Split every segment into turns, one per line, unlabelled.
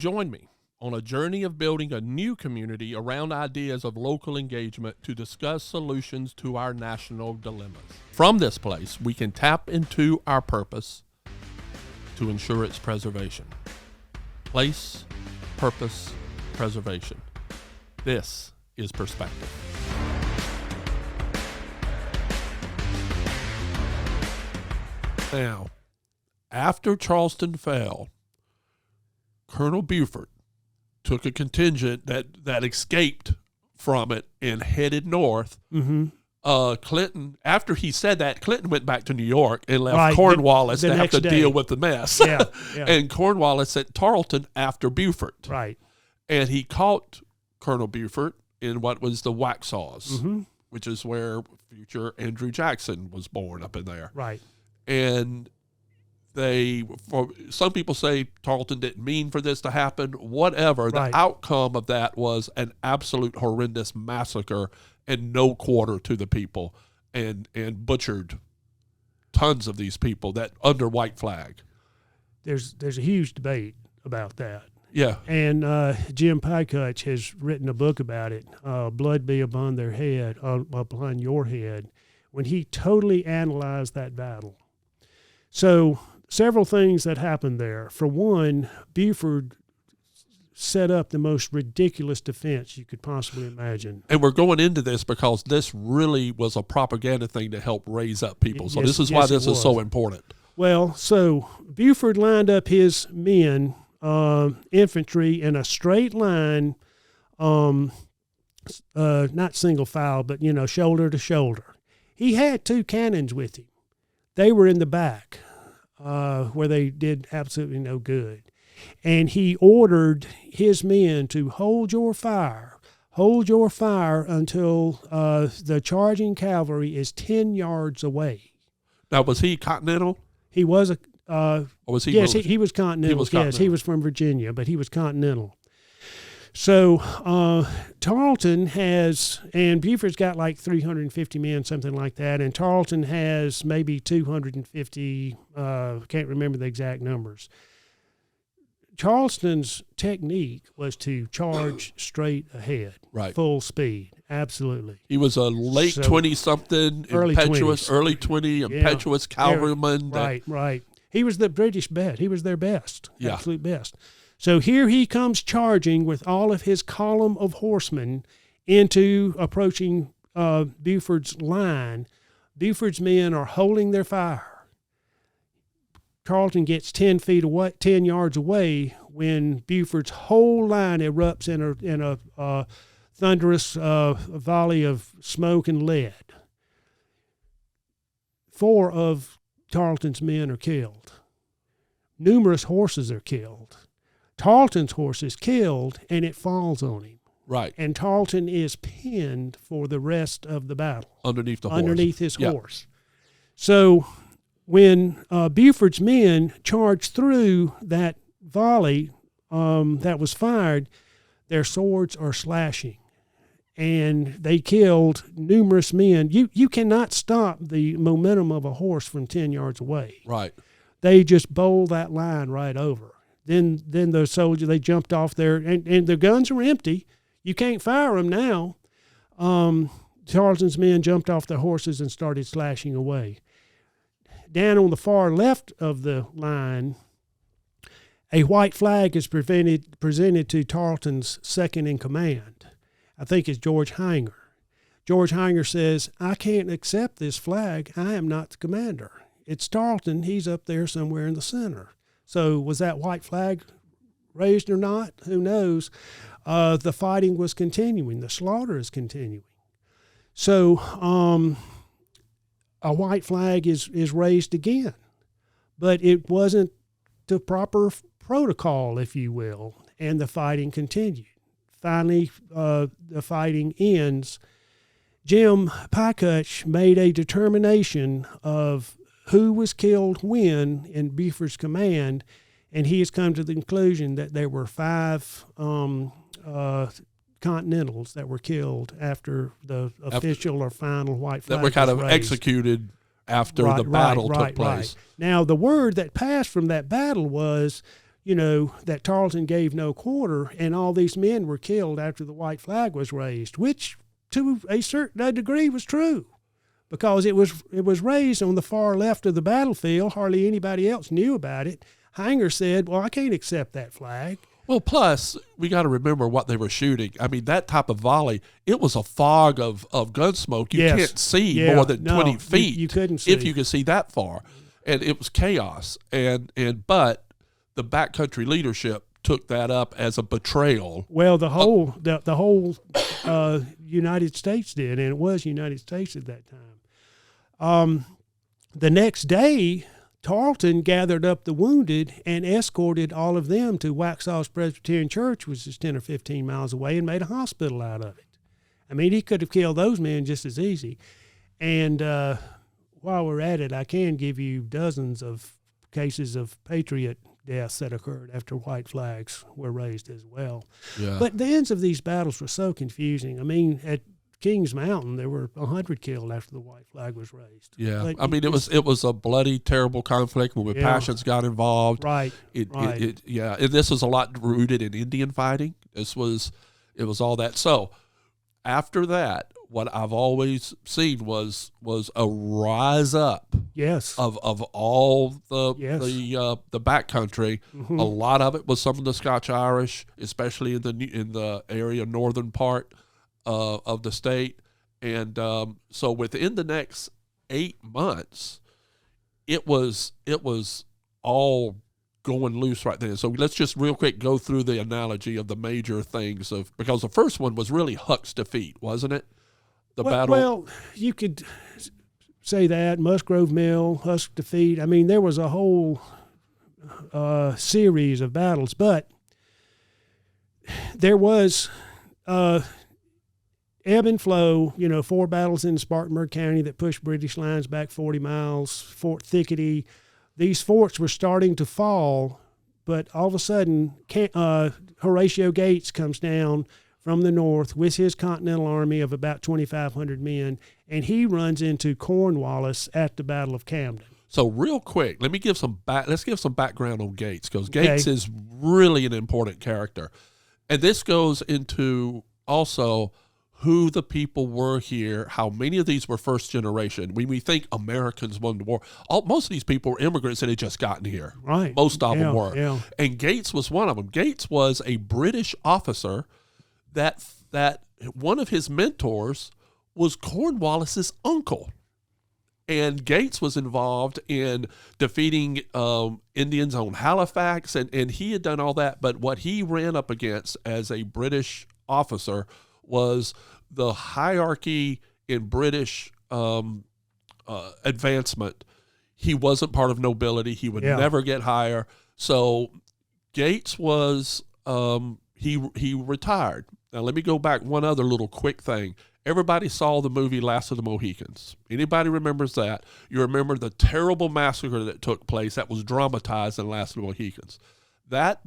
Join me on a journey of building a new community around ideas of local engagement to discuss solutions to our national dilemmas. From this place, we can tap into our purpose to ensure its preservation. Place, purpose, preservation. This is perspective. Now, after Charleston fell, Colonel Buford took a contingent that escaped from it and headed north.
Mm-hmm.
Clinton, after he said that, Clinton went back to New York and left Cornwallis to have to deal with the mess.
Yeah.
And Cornwallis at Tarleton after Buford.
Right.
And he caught Colonel Buford in what was the Waxhaws,
Mm-hmm.
which is where future Andrew Jackson was born up in there.
Right.
And some people say Tarleton didn't mean for this to happen, whatever.
Right.
The outcome of that was an absolute horrendous massacre and no quarter to the people, and butchered tons of these people that under white flag.
There's a huge debate about that.
Yeah.
And Jim Pycutch has written a book about it, Blood Be Upon Their Head, Upon Your Head, when he totally analyzed that battle. So several things that happened there. For one, Buford set up the most ridiculous defense you could possibly imagine.
And we're going into this because this really was a propaganda thing to help raise up people. So this is why this is so important. Well,
so Buford lined up his men, infantry, in a straight line, not single file, but, shoulder to shoulder. He had 2 cannons with him. They were in the back, where they did absolutely no good. And he ordered his men to hold your fire until the charging cavalry is 10 yards away.
Now, was he Continental?
He was
Or was he?
Yes, he was Continental. Yes, he was from Virginia, but he was Continental. So Tarleton has, and Buford's got like 350 men, something like that, and Tarleton has maybe 250, can't remember the exact numbers. Charleston's technique was to charge straight ahead,
right,
full speed, absolutely.
He was a late 20-something, early 20, impetuous cavalryman.
Right. He was the British best. He was their best, absolute best. So here he comes charging with all of his column of horsemen into approaching Buford's line. Buford's men are holding their fire. Tarleton gets 10 yards away when Buford's whole line erupts in a thunderous volley of smoke and lead. 4 of Tarleton's men are killed. Numerous horses are killed. Tarleton's horse is killed, and it falls on him.
Right.
And Tarleton is pinned for the rest of the battle.
Underneath
his horse. So when Buford's men charged through that volley that was fired, their swords are slashing. And they killed numerous men. You cannot stop the momentum of a horse from 10 yards away.
Right.
They just bowled that line right over. Then the soldiers, they jumped off there, and their guns were empty. You can't fire them now. Tarleton's men jumped off their horses and started slashing away. Down on the far left of the line, a white flag is presented to Tarleton's second in command. I think it's George Hanger. George Hanger says, "I can't accept this flag. I am not the commander. It's Tarleton. He's up there somewhere in the center." So was that white flag raised or not? Who knows? The fighting was continuing. The slaughter is continuing. So a white flag is raised again. But it wasn't the proper protocol, if you will, and the fighting continued. Finally, the fighting ends. Jim Pycutch made a determination of who was killed when in Buford's command, and he has come to the conclusion that there were 5 Continentals that were killed after the official or final white flag
that were kind of
raised.
Executed after the battle took place.
Now, the word that passed from that battle was that Tarleton gave no quarter, and all these men were killed after the white flag was raised, which to a certain degree was true, because it was raised on the far left of the battlefield. Hardly anybody else knew about it. Hanger said, well, I can't accept that flag.
Well, plus, we got to remember what they were shooting. I mean, that type of volley, it was a fog of gun smoke. You can't see more than 20 feet.
You couldn't see.
If you could see that far. And it was chaos. But the backcountry leadership took that up as a betrayal.
Well, the whole United States did, and it was United States at that time. The next day, Tarleton gathered up the wounded and escorted all of them to Waxhaw's Presbyterian Church, which is 10 or 15 miles away, and made a hospital out of it. I mean, he could have killed those men just as easy. And while we're at it, I can give you dozens of cases of patriot deaths that occurred after white flags were raised as well.
Yeah.
But the ends of these battles were so confusing. I mean, at Kings Mountain, there were 100 killed after the white flag was raised.
Yeah,
but
I mean, it was a bloody, terrible conflict where passions got involved.
Right.
And this was a lot rooted in Indian fighting. It was all that. So after that, what I've always seen was a rise up.
Yes.
Of all the backcountry.
Mm-hmm.
A lot of it was some of the Scotch Irish, especially in the area northern part of the state. And so within the next 8 months, it was all going loose right then. So let's just real quick go through the analogy of the major things because the first one was really Huck's defeat, wasn't it? The battle.
Well, you could say that. Musgrove Mill, Huck's defeat. I mean, there was a whole series of battles, but there was ebb and flow, 4 battles in Spartanburg County that pushed British lines back 40 miles, Fort Thickety. These forts were starting to fall, but all of a sudden, Horatio Gates comes down from the north with his Continental Army of about 2,500 men, and he runs into Cornwallis at the Battle of Camden.
So real quick, let's give some background on Gates, because Gates is really an important character. And this goes into also who the people were here, how many of these were first generation. When we think Americans won the war, most of these people were immigrants that had just gotten here.
Right.
Most of them were.
Yeah.
And Gates was one of them. Gates was a British officer that one of his mentors was Cornwallis's uncle. And Gates was involved in defeating Indians on Halifax, and he had done all that. But what he ran up against as a British officer was the hierarchy in British advancement. He wasn't part of nobility. He would never get higher. So Gates was he retired. Now let me go back one other little quick thing. Everybody saw the movie Last of the Mohicans. Anybody remembers that? You remember the terrible massacre that took place that was dramatized in Last of the Mohicans. That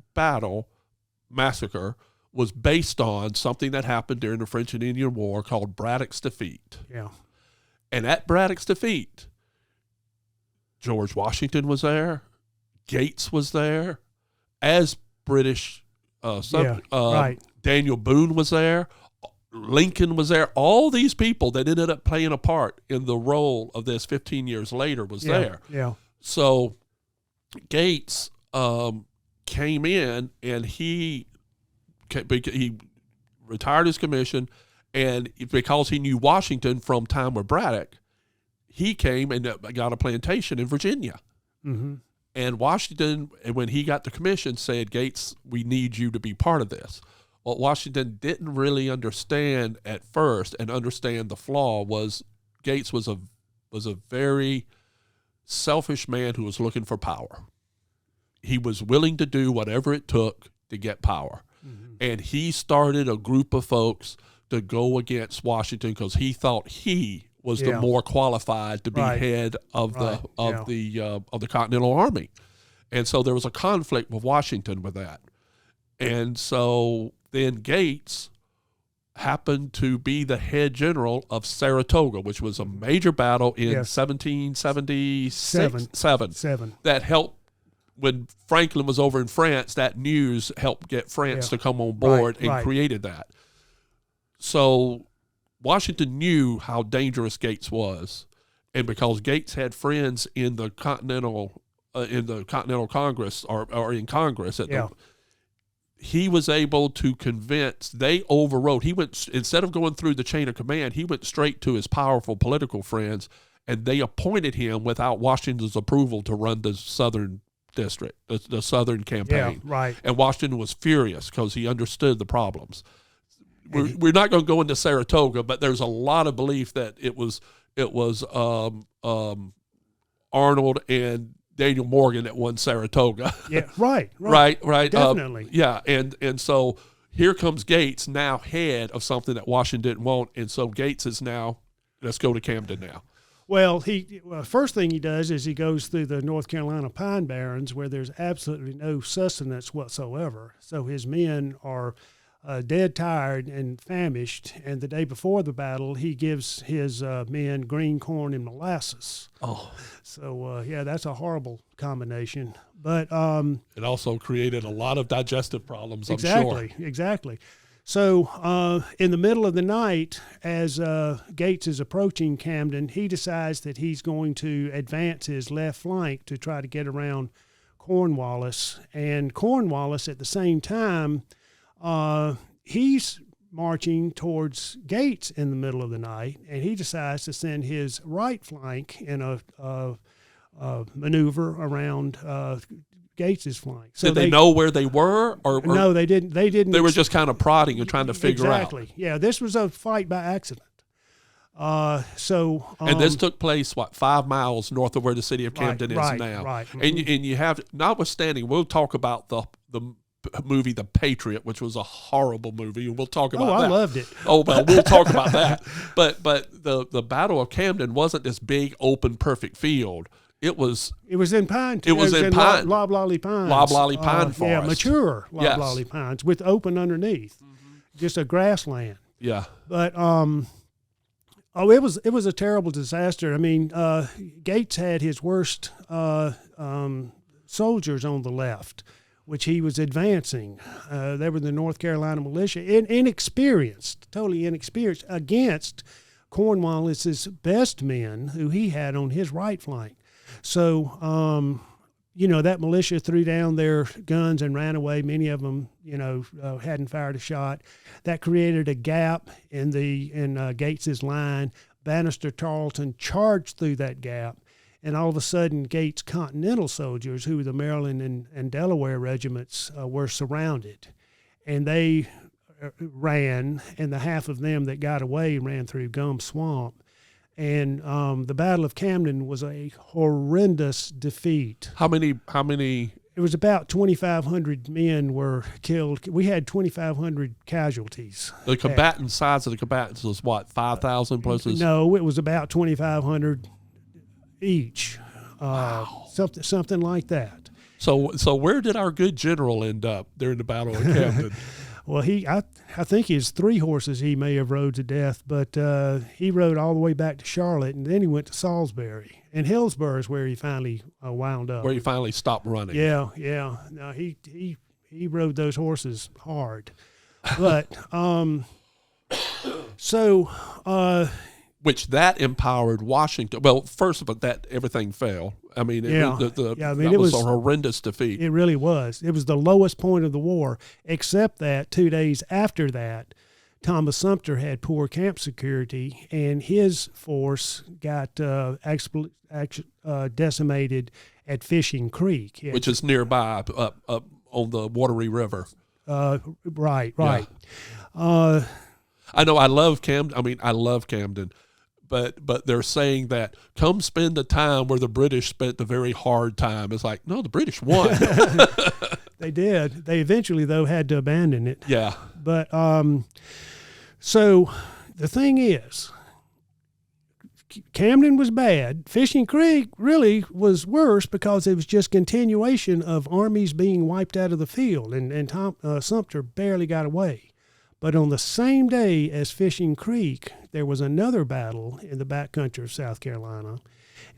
massacre was based on something that happened during the French and Indian War called Braddock's Defeat.
Yeah.
And at Braddock's Defeat, George Washington was there. Gates was there as British
right.
Daniel Boone was there. Lincoln was there. All these people that ended up playing a part in the role of this 15 years later was there.
Yeah.
So Gates came in, and he retired his commission, and because he knew Washington from time with Braddock, he came and got a plantation in Virginia.
Mm-hmm.
And Washington, when he got the commission, said, Gates, we need you to be part of this. What Washington didn't really understand at first and understand the flaw was Gates was a very selfish man who was looking for power. He was willing to do whatever it took to get power. Mm-hmm. And he started a group of folks to go against Washington because he thought he was the more qualified to be head of the Continental Army. And so there was a conflict with Washington with that. And so then Gates happened to be the head general of Saratoga, which was a major battle in 1777 that helped when Franklin was over in France, that news helped get France to come on board and created that. So Washington knew how dangerous Gates was, and because Gates had friends in the Continental Congress or in Congress he was able to convince. They overrode. He went, instead of going through the chain of command, he went straight to his powerful political friends, and they appointed him without Washington's approval to run the Southern district, the Southern campaign.
Yeah, right.
And Washington was furious because he understood the problems. We're not going to go into Saratoga, but there's a lot of belief that it was Arnold and Daniel Morgan that won Saratoga.
Yeah, right.
Definitely. And so here comes Gates, now head of something that Washington didn't want, and so Gates is now, let's go to Camden now.
Well, first thing he does is he goes through the North Carolina Pine Barrens where there's absolutely no sustenance whatsoever. So his men are dead tired and famished, and the day before the battle, he gives his men green corn and molasses.
Oh.
So, that's a horrible combination. But
it also created a lot of digestive problems, I'm sure.
Exactly. So in the middle of the night, as Gates is approaching Camden, he decides that he's going to advance his left flank to try to get around Cornwallis. And Cornwallis, at the same time, he's marching towards Gates in the middle of the night, and he decides to send his right flank in a maneuver around Gates's flank. So
did they know where they were, or
no? They didn't. They
were just kind of prodding and trying to figure out.
Exactly. Yeah, this was a fight by accident. And
this took place 5 miles north of where the city of Camden is now.
Right.
And you have, notwithstanding, we'll talk about the movie The Patriot, which was a horrible movie, and we'll talk about that.
I loved it.
Oh, well, we'll talk about that. But the Battle of Camden wasn't this big, open, perfect field. It was in pine.
It was in pine. Loblolly pines.
Loblolly pine forest.
Yeah, mature loblolly pines with open underneath, just a grassland.
Yeah.
But it was a terrible disaster. I mean, Gates had his worst soldiers on the left, which he was advancing. They were the North Carolina militia, totally inexperienced, against Cornwallis's best men, who he had on his right flank. So, that militia threw down their guns and ran away. Many of them, hadn't fired a shot. That created a gap in Gates's line. Bannister Tarleton charged through that gap, and all of a sudden, Gates' Continental soldiers, who were the Maryland and Delaware regiments, were surrounded, and they ran. And the half of them that got away ran through Gum Swamp. And the Battle of Camden was a horrendous defeat.
How many?
It was about 2,500 men were killed. We had 2,500 casualties.
The combatant size of the combatants was what, 5,000 plus?
No, it was about 2,500 each.
Wow.
Something like that.
So where did our good general end up during the Battle of Camden?
Well, I think his 3 horses he may have rode to death, but he rode all the way back to Charlotte, and then he went to Salisbury. And Hillsborough is where he finally wound up.
Where he finally stopped running.
Yeah. No, he rode those horses hard. But
which that empowered Washington. Well, first of all, that everything fell. I mean, it was a horrendous defeat.
It really was. It was the lowest point of the war, except that 2 days after that, Thomas Sumter had poor camp security, and his force got decimated at Fishing Creek.
Which is nearby, up on the Wateree River.
Right.
Yeah. I know. I love Camden. But they're saying that come spend the time where the British spent the very hard time. It's like, no, the British won.
They did. They eventually, though, had to abandon it.
Yeah.
But so the thing is, Camden was bad. Fishing Creek really was worse because it was just continuation of armies being wiped out of the field, and Sumter barely got away. But on the same day as Fishing Creek, there was another battle in the backcountry of South Carolina,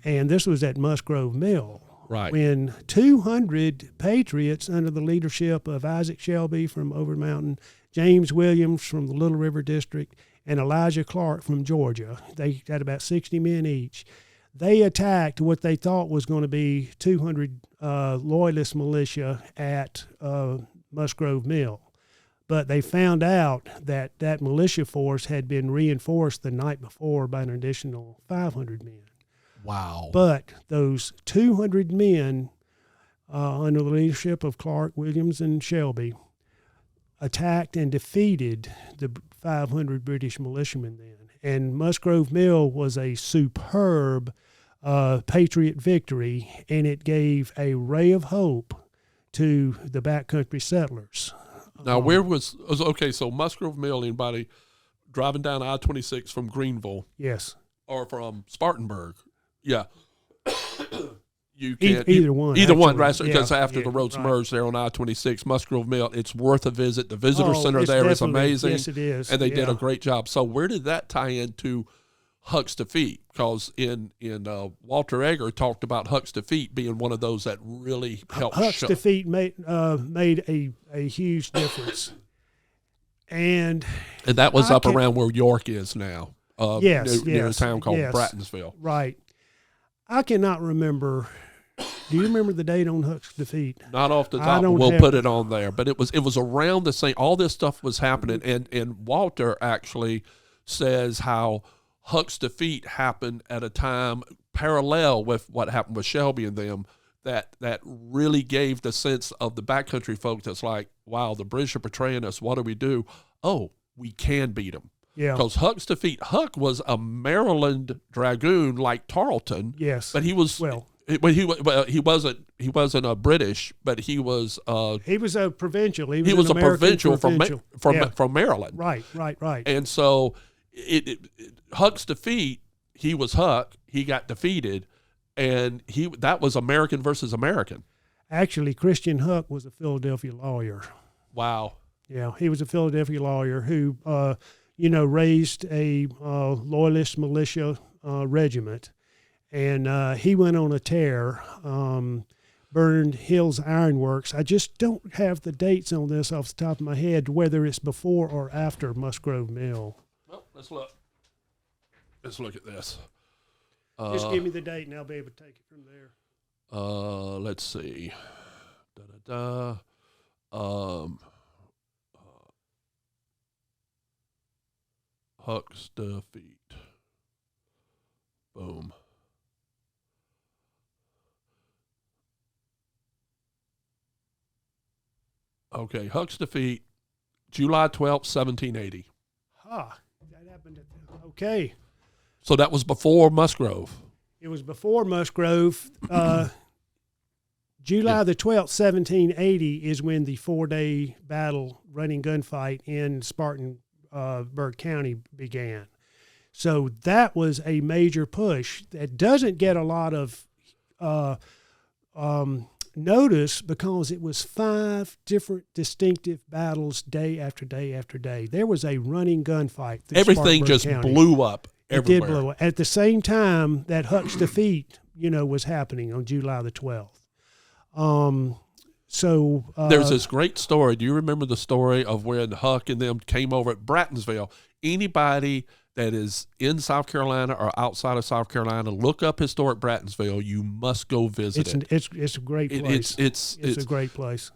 and this was at Musgrove Mill.
Right.
when 200 patriots under the leadership of Isaac Shelby from Over the Mountain, James Williams from the Little River District, and Elijah Clark from Georgia, they had about 60 men each. They attacked what they thought was going to be 200 Loyalist militia at Musgrove Mill. But they found out that that militia force had been reinforced the night before by an additional 500 men.
Wow.
But those 200 men, under the leadership of Clark, Williams, and Shelby, attacked and defeated the 500 British militiamen then. And Musgrove Mill was a superb Patriot victory, and it gave a ray of hope to the backcountry settlers.
Now, where was okay? So Musgrove Mill. Anybody driving down I-26 from Greenville?
Yes.
Or from Spartanburg? Yeah. You can't
either one.
Either one,
actually.
right? Because after the roads merged there on I-26, Musgrove Mill, it's worth a visit. The visitor center there is amazing.
Yes, it is.
And they did a great job. So where did that tie into Huck's defeat? Because in Walter Egger talked about Huck's defeat being one of those that really helped.
Huck's defeat made a huge difference, and
that was up around where York is now. Near a town called Brattonsville.
Right. I cannot remember. Do you remember the date on Huck's defeat?
Not off the top. We'll put it on there. But it was around the same. All this stuff was happening, and Walter actually says how Huck's defeat happened at a time parallel with what happened with Shelby and them. That really gave the sense of the backcountry folks that's like, wow, the British are betraying us. What do we do? Oh, we can beat them. Yeah. Because Huck's defeat, Huck was a Maryland dragoon like Tarleton.
Yes.
But he was he wasn't a British, but he was
a provincial. He
was a provincial from Maryland.
Right.
And so Huck's defeat, he was Huck, he got defeated, and that was American versus American.
Actually, Christian Huck was a Philadelphia lawyer.
Wow.
Yeah, he was a Philadelphia lawyer who raised a Loyalist militia regiment, and he went on a tear, burned Hill's Ironworks. I just don't have the dates on this off the top of my head, whether it's before or after Musgrove Mill.
Well, let's look. Let's look at this.
Just give me the date, and I'll be able to take it from there.
Let's see. Huck's defeat. Boom. Okay, Huck's defeat, July 12th, 1780.
That happened okay.
So that was before Musgrove.
It was before Musgrove. July the 12th, 1780 is when the 4-day battle, running gunfight in Spartanburg County began. So that was a major push that doesn't get a lot of notice because it was 5 different distinctive battles day after day after day. There was a running gunfight.
Everything just blew up everywhere.
It did blow up. At the same time that Huck's defeat, was happening on July the 12th.
There's this great story. Do you remember the story of when Huck and them came over at Brattonsville? Anybody that is in South Carolina or outside of South Carolina, look up historic Brattonsville. You must go visit it.
It's a great place. It's a great place.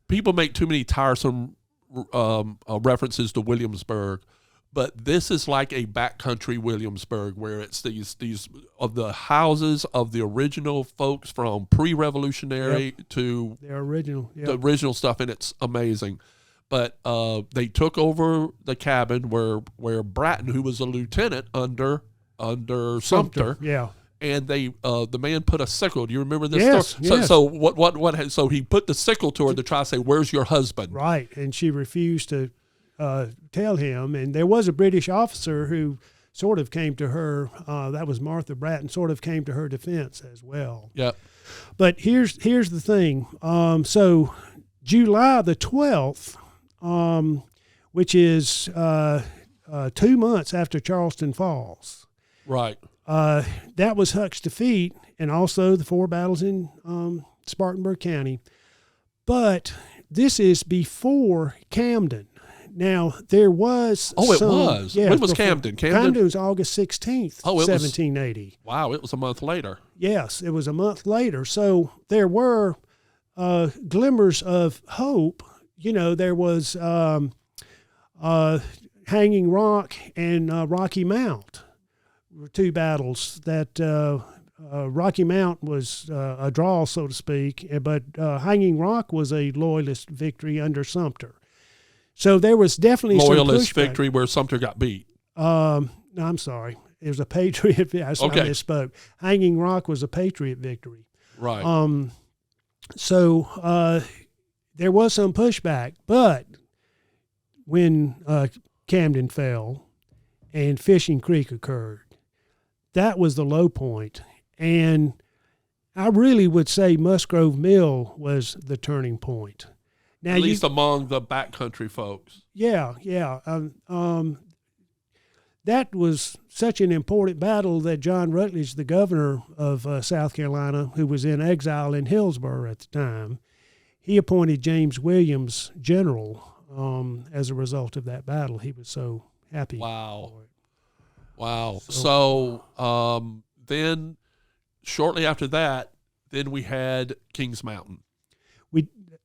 People make too many tiresome references to Williamsburg, but this is like a backcountry Williamsburg where it's these of the houses of the original folks from pre-revolutionary to
the
original stuff, and it's amazing. But they took over the cabin where Bratton, who was a lieutenant under Sumter, and they the man put a sickle. Do you remember this story?
Yes.
So what? So he put the sickle to her to try to say, "Where's your husband?"
Right, and she refused to tell him. And there was a British officer who sort of came to her. That was Martha Bratton. Sort of came to her defense as well.
Yeah.
But here's the thing. So July the 12th. Which is 2 months after Charleston Falls.
Right.
that was Huck's defeat, and also the 4 battles in Spartanburg County. But this is before Camden. Now, there was
it was?
Yeah,
when was Camden?
Camden was August 16th, 1780.
Wow, it was a month later.
Yes, it was a month later. So there were glimmers of hope. You know, there was Hanging Rock and Rocky Mount were 2 battles that Rocky Mount was a draw, so to speak, but Hanging Rock was a Loyalist victory under Sumter. So there was definitely
Loyalist
some
victory where Sumter got beat.
No, I'm sorry. It was a Patriot. I misspoke. Hanging Rock was a Patriot victory.
Right.
So there was some pushback, but when Camden fell and Fishing Creek occurred, that was the low point. And I really would say Musgrove Mill was the turning point. Now,
at least among the backcountry folks.
Yeah. That was such an important battle that John Rutledge, the governor of South Carolina, who was in exile in Hillsborough at the time, he appointed James Williams general as a result of that battle. He was so happy.
Wow. So then shortly after that, then we had Kings Mountain.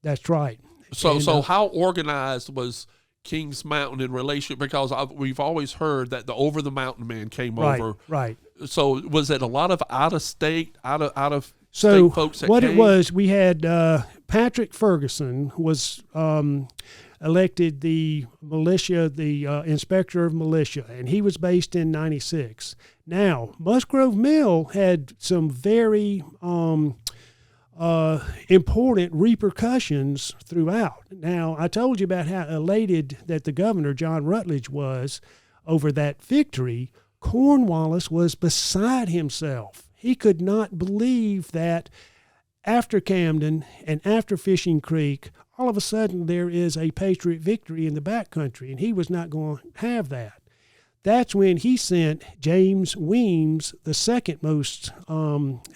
That's right.
So how organized was Kings Mountain in relation? Because we've always heard that the Over the Mountain Man came over.
Right.
So was it a lot of out of state folks that
what
came?
It was, we had Patrick Ferguson was elected the militia, the inspector of militia, and he was based in 96. Now, Musgrove Mill had some very important repercussions throughout. Now, I told you about how elated that the governor, John Rutledge, was over that victory. Cornwallis was beside himself. He could not believe that after Camden and after Fishing Creek, all of a sudden there is a Patriot victory in the backcountry, and he was not going to have that. That's when he sent James Weems, the second most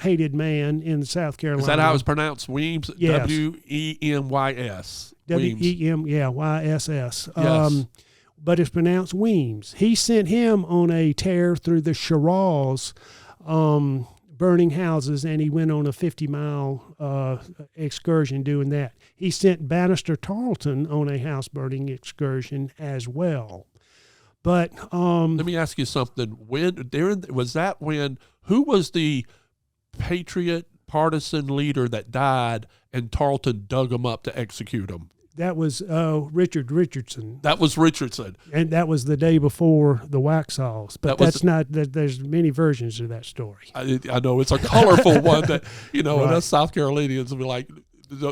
hated man in South Carolina.
Is that how it's pronounced? Weems?
Yes.
W-E-M-Y-S.
W-E-M-Y-S-S.
Yes.
But it's pronounced Weems. He sent him on a tear through the Chiraws, burning houses, and he went on a 50-mile excursion doing that. He sent Bannister Tarleton on a house-burning excursion as well. But
let me ask you something. Who was the Patriot partisan leader that died and Tarleton dug him up to execute him?
That was Richard Richardson.
That was Richardson.
And that was the day before the Waxhaws. But there's many versions of that story.
I know. It's a colorful one that, and
Right.
us South Carolinians will be like,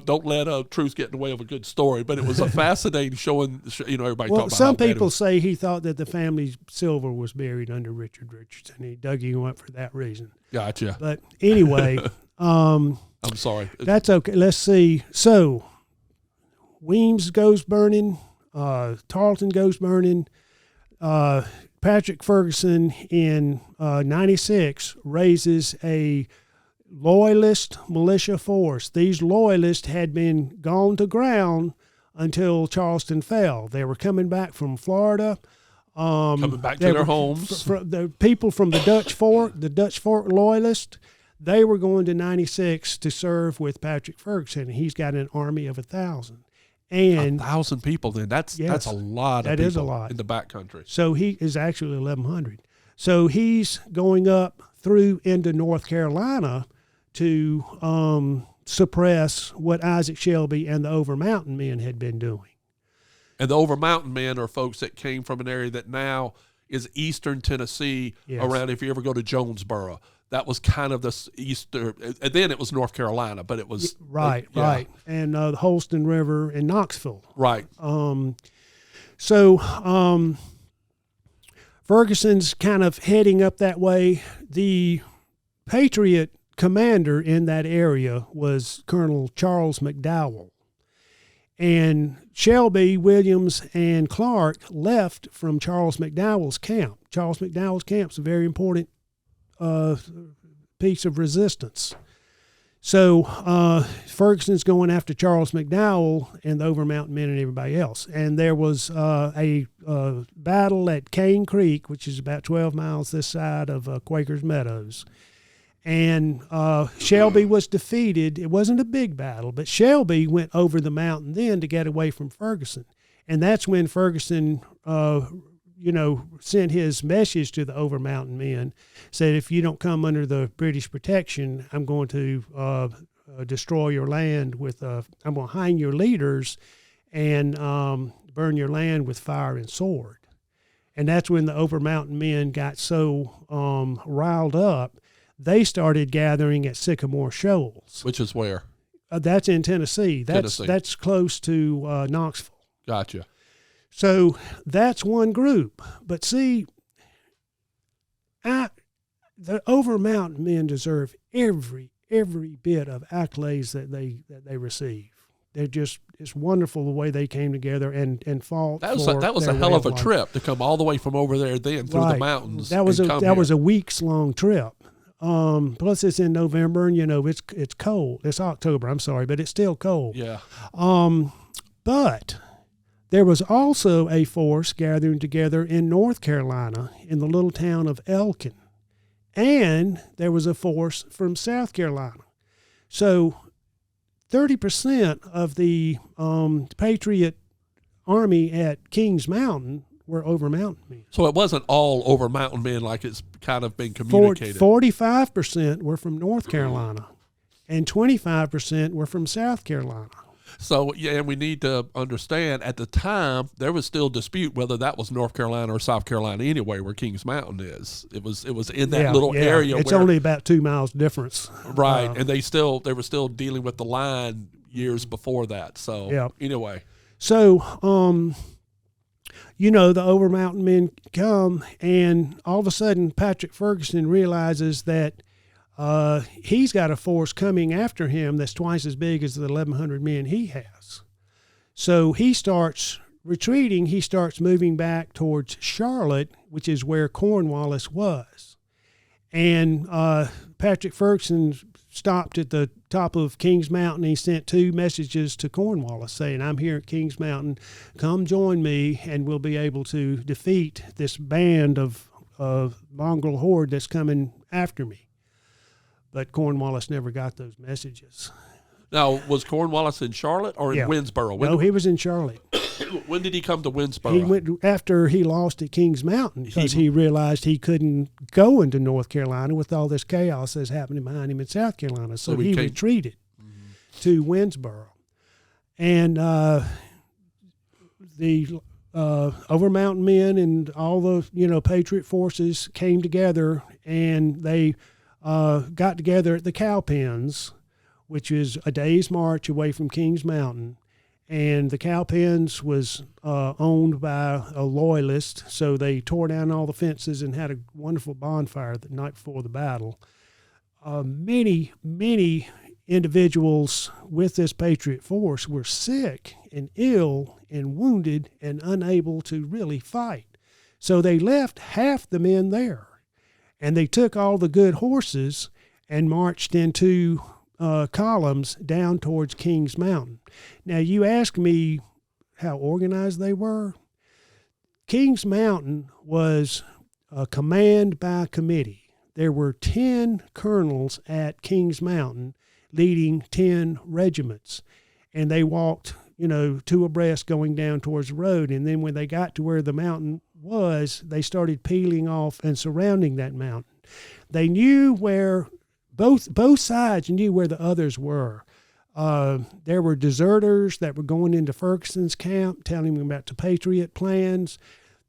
don't let a truth get in the way of a good story. But it was a fascinating showing, everybody talking about
some people say he thought that the family's silver was buried under Richard Richardson. He dug him up for that reason.
Gotcha.
But anyway,
I'm sorry.
That's okay. Let's see. So Weems goes burning, Tarleton goes burning, Patrick Ferguson in 96 raises a Loyalist militia force. These Loyalists had been gone to ground until Charleston fell. They were coming back from Florida.
Coming back to their homes.
The people from the Dutch Fork Loyalists, they were going to 96 to serve with Patrick Ferguson. He's got an army of 1,000. And
1,000 people then. That's a lot of people.
That is a lot.
In the backcountry.
So he is actually 1,100. So he's going up through into North Carolina to suppress what Isaac Shelby and the Over Mountain men had been doing.
And the Over Mountain men are folks that came from an area that now is eastern Tennessee,
Yes.
around if you ever go to Jonesboro. That was kind of the eastern, and then it was North Carolina, but it was.
Right. And the Holston River and Knoxville.
Right.
So Ferguson's kind of heading up that way. The Patriot commander in that area was Colonel Charles McDowell. And Shelby, Williams, and Clark left from Charles McDowell's camp. Charles McDowell's camp is a very important piece of resistance. So Ferguson's going after Charles McDowell and the Over Mountain Men and everybody else. And there was a battle at Cane Creek, which is about 12 miles this side of Quaker's Meadows. And Shelby was defeated. It wasn't a big battle, but Shelby went over the mountain then to get away from Ferguson. And that's when Ferguson, sent his message to the Over Mountain Men, said, if you don't come under the British protection, I'm going to destroy your land I'm going to hang your leaders and burn your land with fire and sword. And that's when the Over Mountain Men got so riled up, they started gathering at Sycamore Shoals.
Which is where?
That's in Tennessee. That's close to Knoxville.
Gotcha.
So that's one group. But see, the Over Mountain Men deserve every bit of accolades that they receive. It's wonderful the way they came together and fought.
That was a hell of a trip to come all the way from over there then through the mountains.
That was a week's long trip. Plus it's in November and it's cold. It's October, I'm sorry, but it's still cold.
Yeah.
But there was also a force gathering together in North Carolina in the little town of Elkin. And there was a force from South Carolina. So 30% of the Patriot Army at Kings Mountain were Over Mountain Men.
So it wasn't all Over Mountain Men like it's kind of been communicated.
45% were from North Carolina, and 25% were from South Carolina.
So, yeah, and we need to understand, at the time, there was still dispute whether that was North Carolina or South Carolina anyway, where Kings Mountain is. It was in that little area.
It's only about 2 miles difference.
Right, and they were still dealing with the line years before that. So, anyway. So,
the Over Mountain Men come, and all of a sudden, Patrick Ferguson realizes that he's got a force coming after him that's twice as big as the 1,100 men he has. So he starts retreating. He starts moving back towards Charlotte, which is where Cornwallis was. And Patrick Ferguson stopped at the top of Kings Mountain. He sent 2 messages to Cornwallis saying, I'm here at Kings Mountain. Come join me, and we'll be able to defeat this band of mongrel horde that's coming after me. But Cornwallis never got those messages.
Now, was Cornwallis in Charlotte or in Winnsboro?
No, he was in Charlotte.
When did he come to Winnsboro?
He went after he lost at Kings Mountain because he realized he couldn't go into North Carolina with all this chaos that's happening behind him in South Carolina. So he retreated to Winnsboro. And the Over Mountain Men and all the Patriot forces came together, and they got together at the Cowpens, which is a day's march away from Kings Mountain. And the Cowpens was owned by a loyalist, so they tore down all the fences and had a wonderful bonfire the night before the battle. Many individuals with this Patriot force were sick and ill and wounded and unable to really fight. So they left half the men there. And they took all the good horses and marched in 2 columns down towards Kings Mountain. Now, you ask me how organized they were. Kings Mountain was a command by committee. There were 10 colonels at Kings Mountain leading 10 regiments. And they walked, 2 abreast going down towards the road. And then when they got to where the mountain was, they started peeling off and surrounding that mountain. They knew where both sides knew where the others were. There were deserters that were going into Ferguson's camp, telling him about the Patriot plans.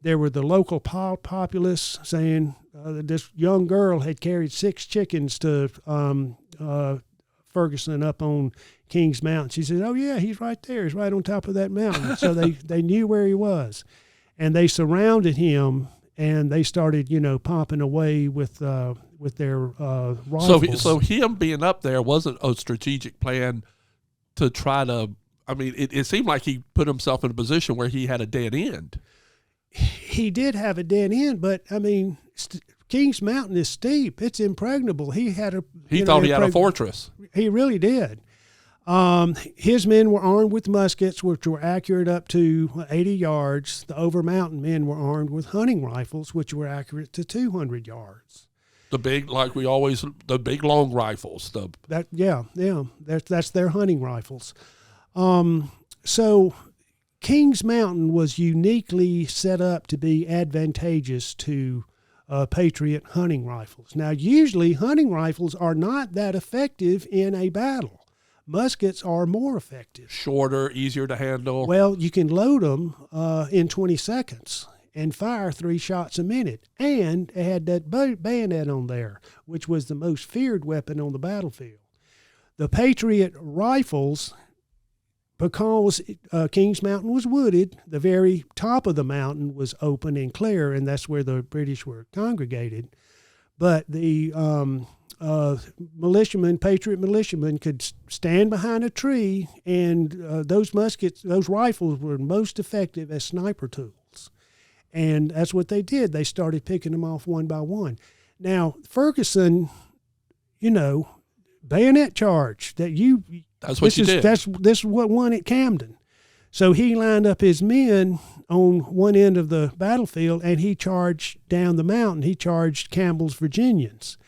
There were the local populace saying this young girl had carried 6 chickens to Ferguson up on Kings Mountain. She said, "Oh yeah, he's right there. He's right on top of that mountain." So they knew where he was. And they surrounded him, and they started, popping away with their rifles.
So him being up there wasn't a strategic plan to try to. I mean, it seemed like he put himself in a position where he had a dead end.
He did have a dead end, but I mean, Kings Mountain is steep. It's impregnable. He had a.
He thought he had a fortress.
He really did. His men were armed with muskets, which were accurate up to 80 yards. The over mountain men were armed with hunting rifles, which were accurate to 200 yards.
The big, like we always, the big long rifles.
That's their hunting rifles. So Kings Mountain was uniquely set up to be advantageous to Patriot hunting rifles. Now, usually hunting rifles are not that effective in a battle. Muskets are more effective.
Shorter, easier to handle.
Well, you can load them in 20 seconds and fire 3 shots a minute. And it had that bayonet on there, which was the most feared weapon on the battlefield. The Patriot rifles, because Kings Mountain was wooded, the very top of the mountain was open and clear, and that's where the British were congregated. But the Patriot militiamen could stand behind a tree, and those rifles were most effective as sniper tools. And that's what they did. They started picking them off one by one. Now, Ferguson, bayonet charge
That's what you did.
This is what won at Camden. So he lined up his men on one end of the battlefield, and he charged down the mountain. He charged Campbell's Virginians.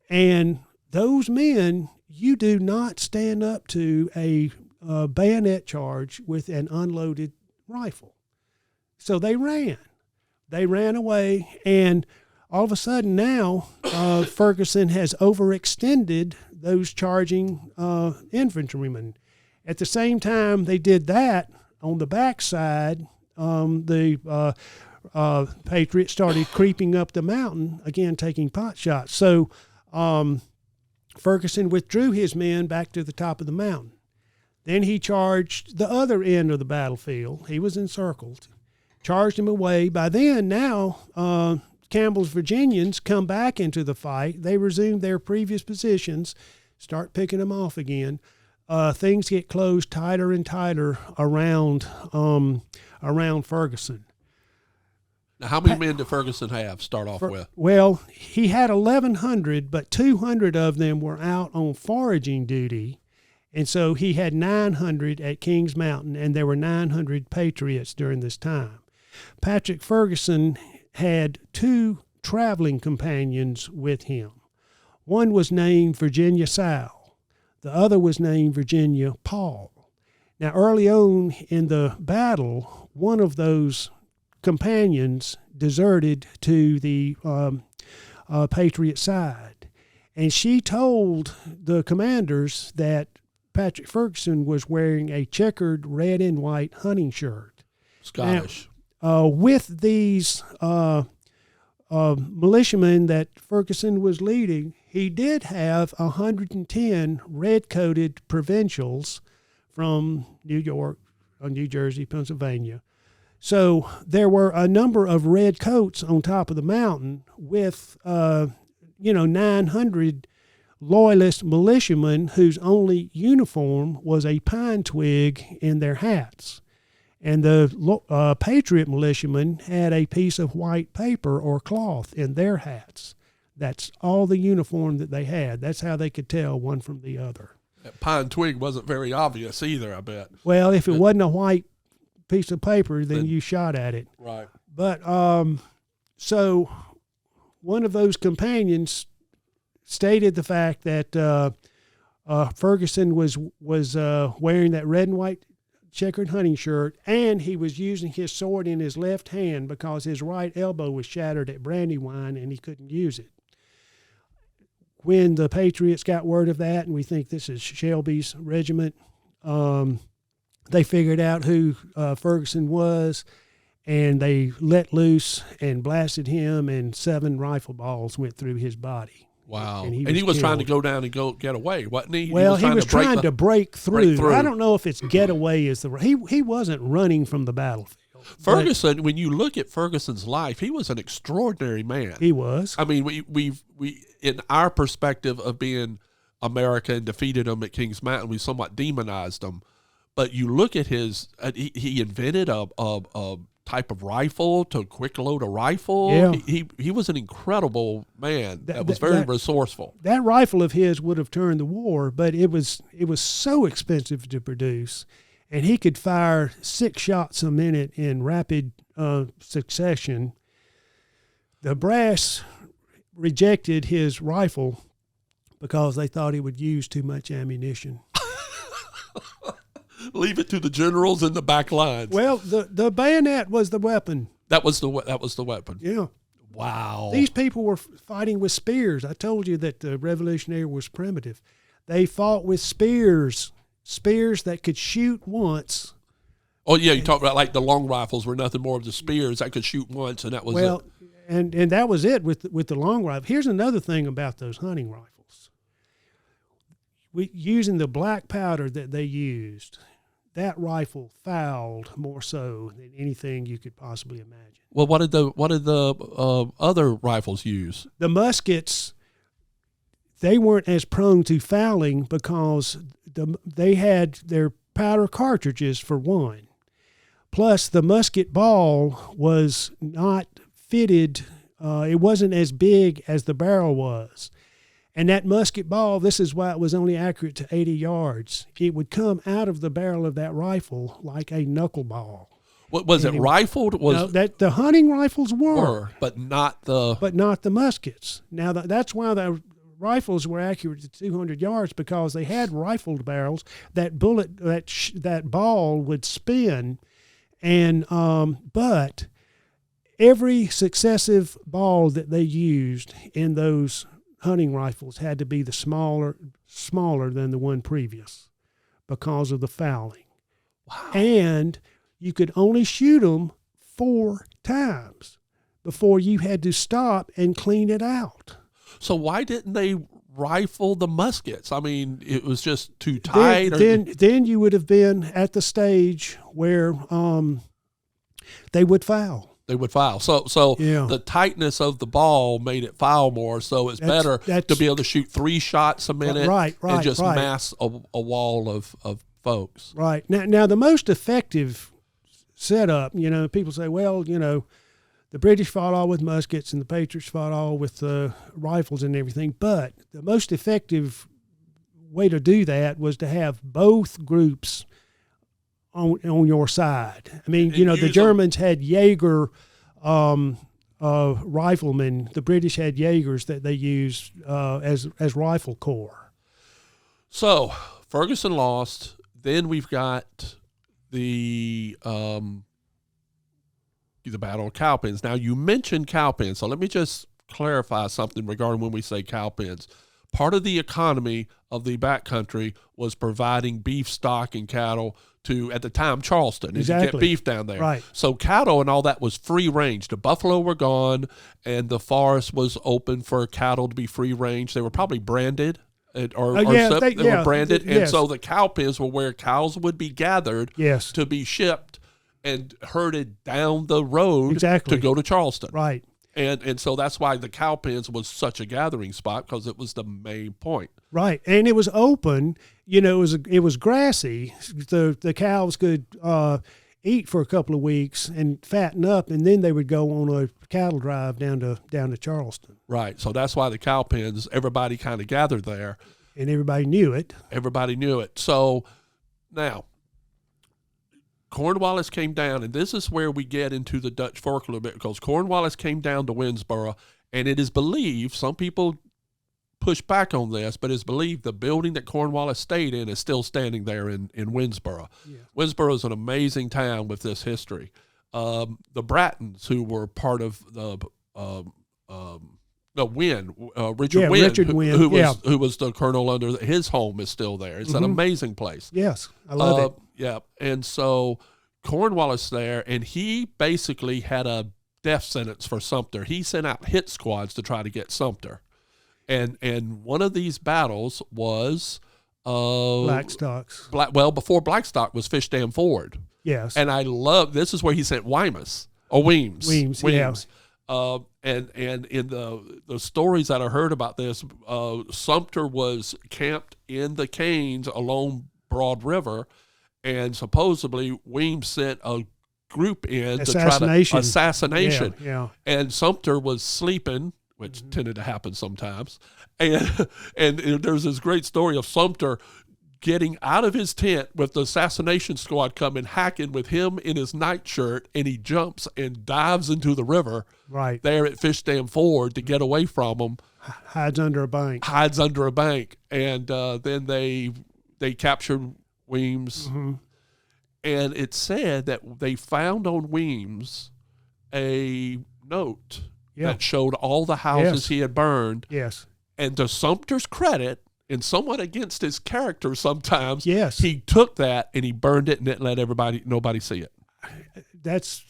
And those men, you do not stand up to a bayonet charge with an unloaded rifle. So they ran. They ran away, and all of a sudden now Ferguson has overextended those charging infantrymen. At the same time they did that, on the backside, the Patriots started creeping up the mountain, again taking pot shots. So Ferguson withdrew his men back to the top of the mountain. Then he charged the other end of the battlefield. He was encircled, charged him away. By then, now, Campbell's Virginians come back into the fight. They resume their previous positions, start picking them off again. Things get closed tighter and tighter around Ferguson.
Now, how many men did Ferguson have, start off with?
Well, he had 1,100, but 200 of them were out on foraging duty. And so he had 900 at Kings Mountain, and there were 900 Patriots during this time. Patrick Ferguson had 2 traveling companions with him. One was named Virginia Sowell. The other was named Virginia Paul. Now, early on in the battle, one of those companions deserted to the Patriot side. And she told the commanders that Patrick Ferguson was wearing a checkered red and white hunting shirt.
Scottish.
Now, with these militiamen that Ferguson was leading, he did have 110 red-coated provincials from New York, New Jersey, Pennsylvania. So there were a number of red coats on top of the mountain with, 900 loyalist militiamen whose only uniform was a pine twig in their hats. And the Patriot militiamen had a piece of white paper or cloth in their hats. That's all the uniform that they had. That's how they could tell one from the other.
That pine twig wasn't very obvious either, I bet.
Well, if it wasn't a white piece of paper, then you shot at it.
Right.
But so one of those companions stated the fact that Ferguson was wearing that red and white checkered hunting shirt, and he was using his sword in his left hand because his right elbow was shattered at Brandywine and he couldn't use it. When the Patriots got word of that, and we think this is Shelby's regiment, they figured out who Ferguson was, and they let loose and blasted him, and 7 rifle balls went through his body.
Wow.
And he
was
killed.
trying to go down and get away, wasn't he?
Well, he was trying to break through. I don't know if it's get away is he wasn't running from the battlefield.
Ferguson, when you look at Ferguson's life, he was an extraordinary man.
He was.
I mean, we in our perspective of being America and defeated him at Kings Mountain, we somewhat demonized him. But you look at his, he invented a type of rifle to quick load a rifle.
Yeah.
He was an incredible man that was very resourceful.
That rifle of his would have turned the war, but it was so expensive to produce, and he could fire 6 shots a minute in rapid succession. The brass rejected his rifle because they thought he would use too much ammunition.
Leave it to the generals in the back lines.
Well, the bayonet was the weapon.
That was the weapon.
Yeah.
Wow.
These people were fighting with spears. I told you that the Revolutionary was primitive. They fought with spears that could shoot once.
Oh yeah, you talk about like the long rifles were nothing more of the spears that could shoot once, and that was it.
And that was it with the long rifle. Here's another thing about those hunting rifles. Using the black powder that they used, that rifle fouled more so than anything you could possibly imagine.
Well, what did the other rifles use?
The muskets, they weren't as prone to fouling because they had their powder cartridges for one. Plus, the musket ball was not fitted. It wasn't as big as the barrel was. And that musket ball, this is why it was only accurate to 80 yards. It would come out of the barrel of that rifle like a knuckleball.
What was it? Rifled?
No, that the hunting rifles were,
but not the
muskets. Now that's why the rifles were accurate to 200 yards, because they had rifled barrels. That bullet, that ball would spin, and but every successive ball that they used in those hunting rifles had to be the smaller than the one previous because of the fouling.
Wow.
And you could only shoot them 4 times before you had to stop and clean it out.
So why didn't they rifle the muskets? I mean, it was just too tight.
Then you would have been at the stage where they would foul.
They would foul. So
yeah.
The tightness of the ball made it foul more. So it's better to be able to shoot 3 shots a minute, and just mass a wall of folks.
Right. Now the most effective setup, people say, well, the British fought all with muskets and the Patriots fought all with rifles and everything. But the most effective way to do that was to have both groups on your side. I mean, the Germans had Jaeger riflemen. The British had Jaegers that they used as rifle corps.
So Ferguson lost. Then we've got the Battle of Cowpens. Now you mentioned cowpens, so let me just clarify something regarding when we say cowpens. Part of the economy of the backcountry was providing beef stock and cattle to, at the time, Charleston.
Exactly.
You get beef down there.
Right.
So cattle and all that was free range. The buffalo were gone, and the forest was open for cattle to be free range. They were probably branded. They were branded. And so the cow pens were where cows would be gathered to be shipped and herded down the road to go to Charleston.
Right.
And so that's why the cow pens was such a gathering spot, because it was the main point.
Right. And it was open. It was grassy. The cows could eat for a couple of weeks and fatten up, and then they would go on a cattle drive down to Charleston.
Right. So that's why the cow pens, everybody kind of gathered there.
And everybody knew it.
So now Cornwallis came down, and this is where we get into the Dutch Fork a little bit, because Cornwallis came down to Winnsboro, and it is believed, some people push back on this, but it's believed the building that Cornwallis stayed in is still standing there in Winnsboro. Yeah. Winnsboro is an amazing town with this history. The Brattons, who were part of the Richard Wynn, who was the colonel under his home, is still there. It's an amazing place.
Yes, I love it.
Yeah, and so Cornwallis there, and he basically had a death sentence for Sumter. He sent out hit squads to try to get Sumter, and one of these battles was
Blackstock's.
Before Blackstock was Fish Dam Ford.
Yes,
and I love this is where he sent Weems.
Weems. Yeah.
And in the stories that I heard about this, Sumter was camped in the canes along Broad River, and supposedly Weems sent a group in to try to assassination.
Yeah.
And Sumter was sleeping, which tended to happen sometimes. And there's this great story of Sumter getting out of his tent with the assassination squad coming, hacking with him in his nightshirt, and he jumps and dives into the river
right
there at Fish Dam Ford to get away from them.
Hides under a bank.
And then they captured Weems.
Mm-hmm.
And it said that they found on Weems a note that showed all the houses he had burned.
Yes.
And to Sumter's credit, and somewhat against his character sometimes,
yes,
he took that and he burned it and didn't let nobody see it.
That's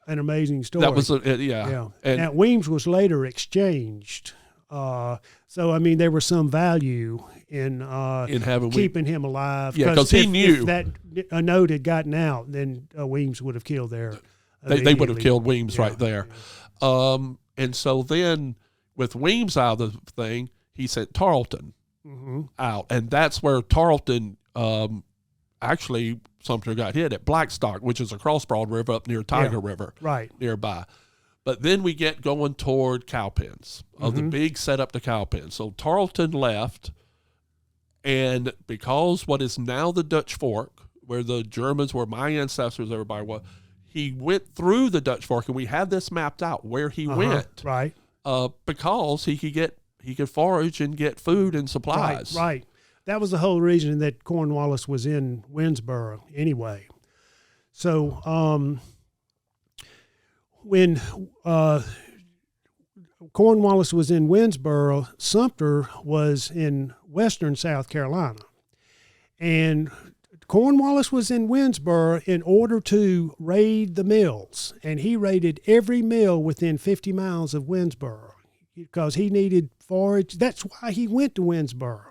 an amazing story.
That was, yeah.
And now, Weems was later exchanged. So, I mean, there was some value in having keeping him alive.
Yeah, because he knew.
If that a note had gotten out, then Weems would have killed there.
They would have killed Weems right there. Yeah. And so then with Weems out of the thing, he sent Tarleton out. And that's where Tarleton, actually, Sumter got hit at Blackstock, which is across Broad River up near Tiger River.
Right.
Nearby. But then we get going toward cowpens, of the big setup to cowpens. So Tarleton left, and because what is now the Dutch Fork, where the Germans were my ancestors, everybody was, he went through the Dutch Fork, and we had this mapped out where he went.
Right.
Because he could forage and get food and supplies.
Right. That was the whole reason that Cornwallis was in Winnsboro anyway. So, when Cornwallis was in Winnsboro, Sumter was in western South Carolina. And Cornwallis was in Winnsboro in order to raid the mills. And he raided every mill within 50 miles of Winnsboro because he needed forage. That's why he went to Winnsboro,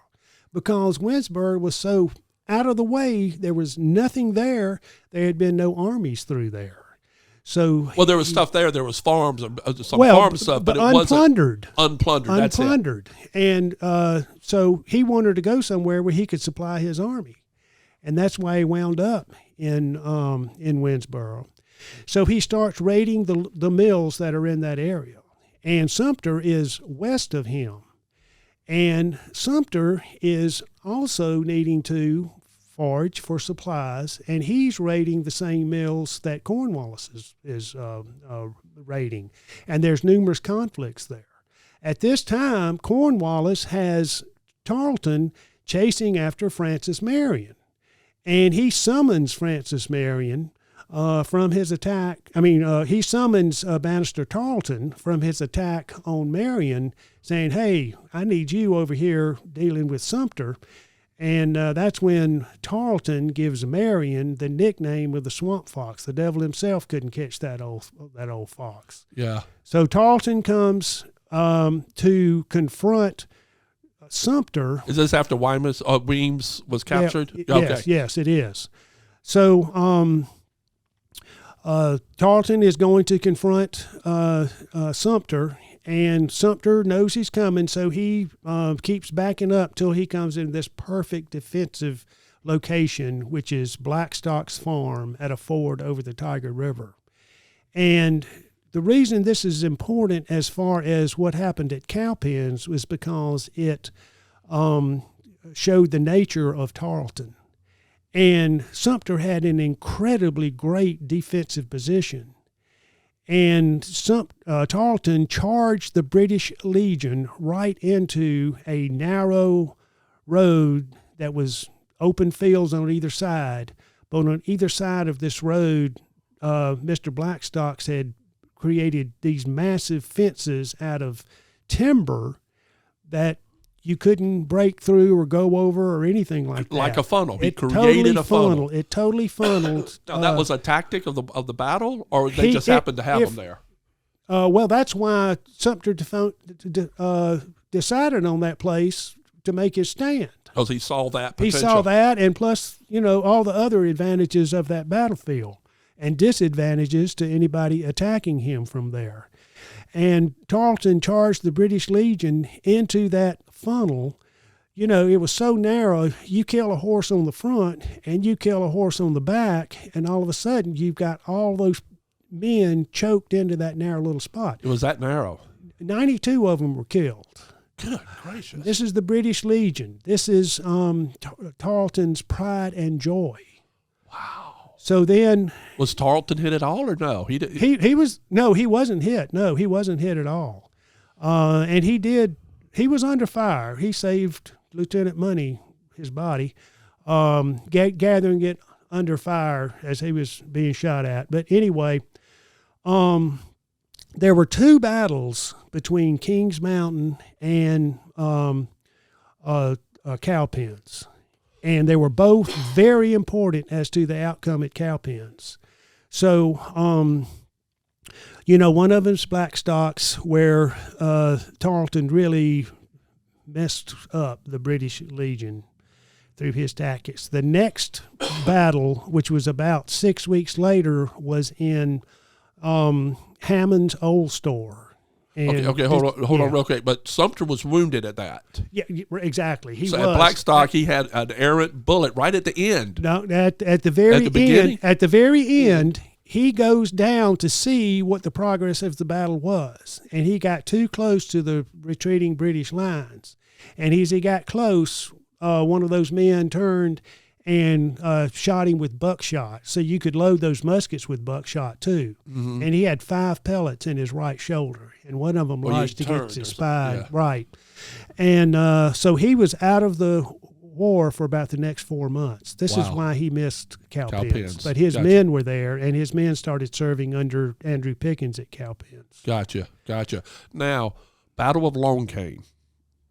because Winnsboro was so out of the way. There was nothing there. There had been no armies through there. So
there was stuff there. There was farms, farm stuff, but it wasn't unplundered. That's it.
And so he wanted to go somewhere where he could supply his army, and that's why he wound up in Winnsboro. So he starts raiding the mills that are in that area, and Sumter is west of him, and Sumter is also needing to forage for supplies, and he's raiding the same mills that Cornwallis is raiding, and there's numerous conflicts there. At this time, Cornwallis has Tarleton chasing after Francis Marion, and he summons Francis Marion from his attack. He summons Bannister Tarleton from his attack on Marion, saying, "Hey, I need you over here dealing with Sumter." And that's when Tarleton gives Marion the nickname of the swamp fox. The devil himself couldn't catch that old fox.
Yeah.
So Tarleton comes to confront Sumter.
Is this after Weems was captured?
Yeah,
okay.
Yes, it is. So Tarleton is going to confront Sumter. And Sumter knows he's coming, so he keeps backing up till he comes in this perfect defensive location, which is Blackstock's farm at a ford over the Tiger River. And the reason this is important as far as what happened at Cowpens was because it showed the nature of Tarleton. And Sumter had an incredibly great defensive position. And Tarleton charged the British Legion right into a narrow road that was open fields on either side. But on either side of this road, Mr. Blackstock's had created these massive fences out of timber that you couldn't break through or go over or anything like that.
Like a funnel. He created a funnel.
It totally funneled.
Now, that was a tactic of the battle, or they just happened to have them there?
Well, that's why Sumter decided on that place to make his stand.
Because he saw that potential.
He saw that, and plus, all the other advantages of that battlefield and disadvantages to anybody attacking him from there. And Tarleton charged the British Legion into that funnel, it was so narrow. You kill a horse on the front and you kill a horse on the back, and all of a sudden you've got all those men choked into that narrow little spot.
It was that narrow.
92 of them were killed.
Good gracious.
This is the British Legion. This is Tarleton's pride and joy.
Wow.
So then,
was Tarleton hit at all, or no? He
wasn't hit. No, he wasn't hit at all. And he was under fire. He saved Lieutenant Money, his body, gathering it under fire as he was being shot at. But anyway, there were two battles between Kings Mountain and Cowpens, and they were both very important as to the outcome at Cowpens. So, one of them's Blackstocks, where Tarleton really messed up the British Legion through his tactics. The next battle, which was about 6 weeks later, was in Hammond's Old Store. And
okay, hold on real quick. But Sumter was wounded at that.
Yeah, exactly. He was.
At Blackstock, he had an errant bullet right at the end.
No, at the very end. At the very end, he goes down to see what the progress of the battle was, and he got too close to the retreating British lines. And as he got close, one of those men turned and shot him with buckshot. So you could load those muskets with buckshot too. Mm-hmm. And he had 5 pellets in his right shoulder, and one of them lodged against his spine. Yeah. Right. And so he was out of the war for about the next 4 months. This is why he missed Cowpens. But his men were there, and his men started serving under Andrew Pickens at Cowpens.
Gotcha. Now, Battle of Lone Cane.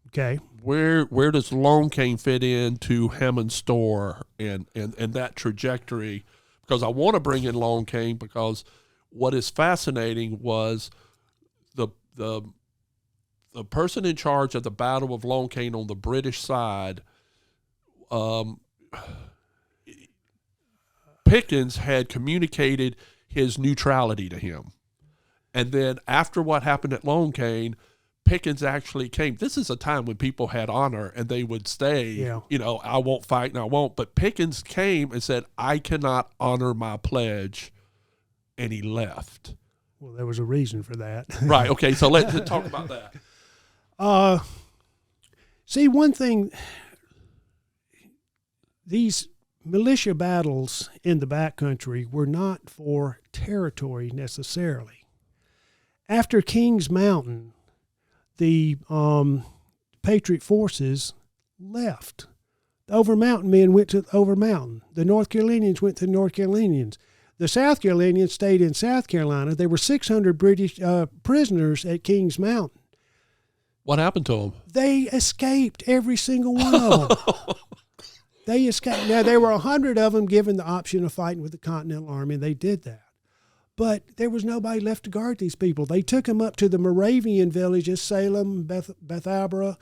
Okay.
Where does Lone Cane fit into Hammond's Store and that trajectory? Because I want to bring in Lone Cane, because what is fascinating was the person in charge of the Battle of Lone Cane on the British side. Pickens had communicated his neutrality to him, and then after what happened at Lone Cane, Pickens actually came. This is a time when people had honor, and they would stay, I won't fight and I won't. But Pickens came and said, I cannot honor my pledge, and he left.
Well, there was a reason for that.
Right, okay, so let's talk about that.
See, one thing, these militia battles in the backcountry were not for territory necessarily. After Kings Mountain, the Patriot forces left. The Over Mountain men went to Over Mountain. The North Carolinians went to North Carolinians. The South Carolinians stayed in South Carolina. There were 600 British prisoners at Kings Mountain.
What happened to them?
They escaped, every single one of them. They escaped. Now, there were 100 of them given the option of fighting with the Continental Army, and they did that. But there was nobody left to guard these people. They took them up to the Moravian villages, Salem, Bethabara,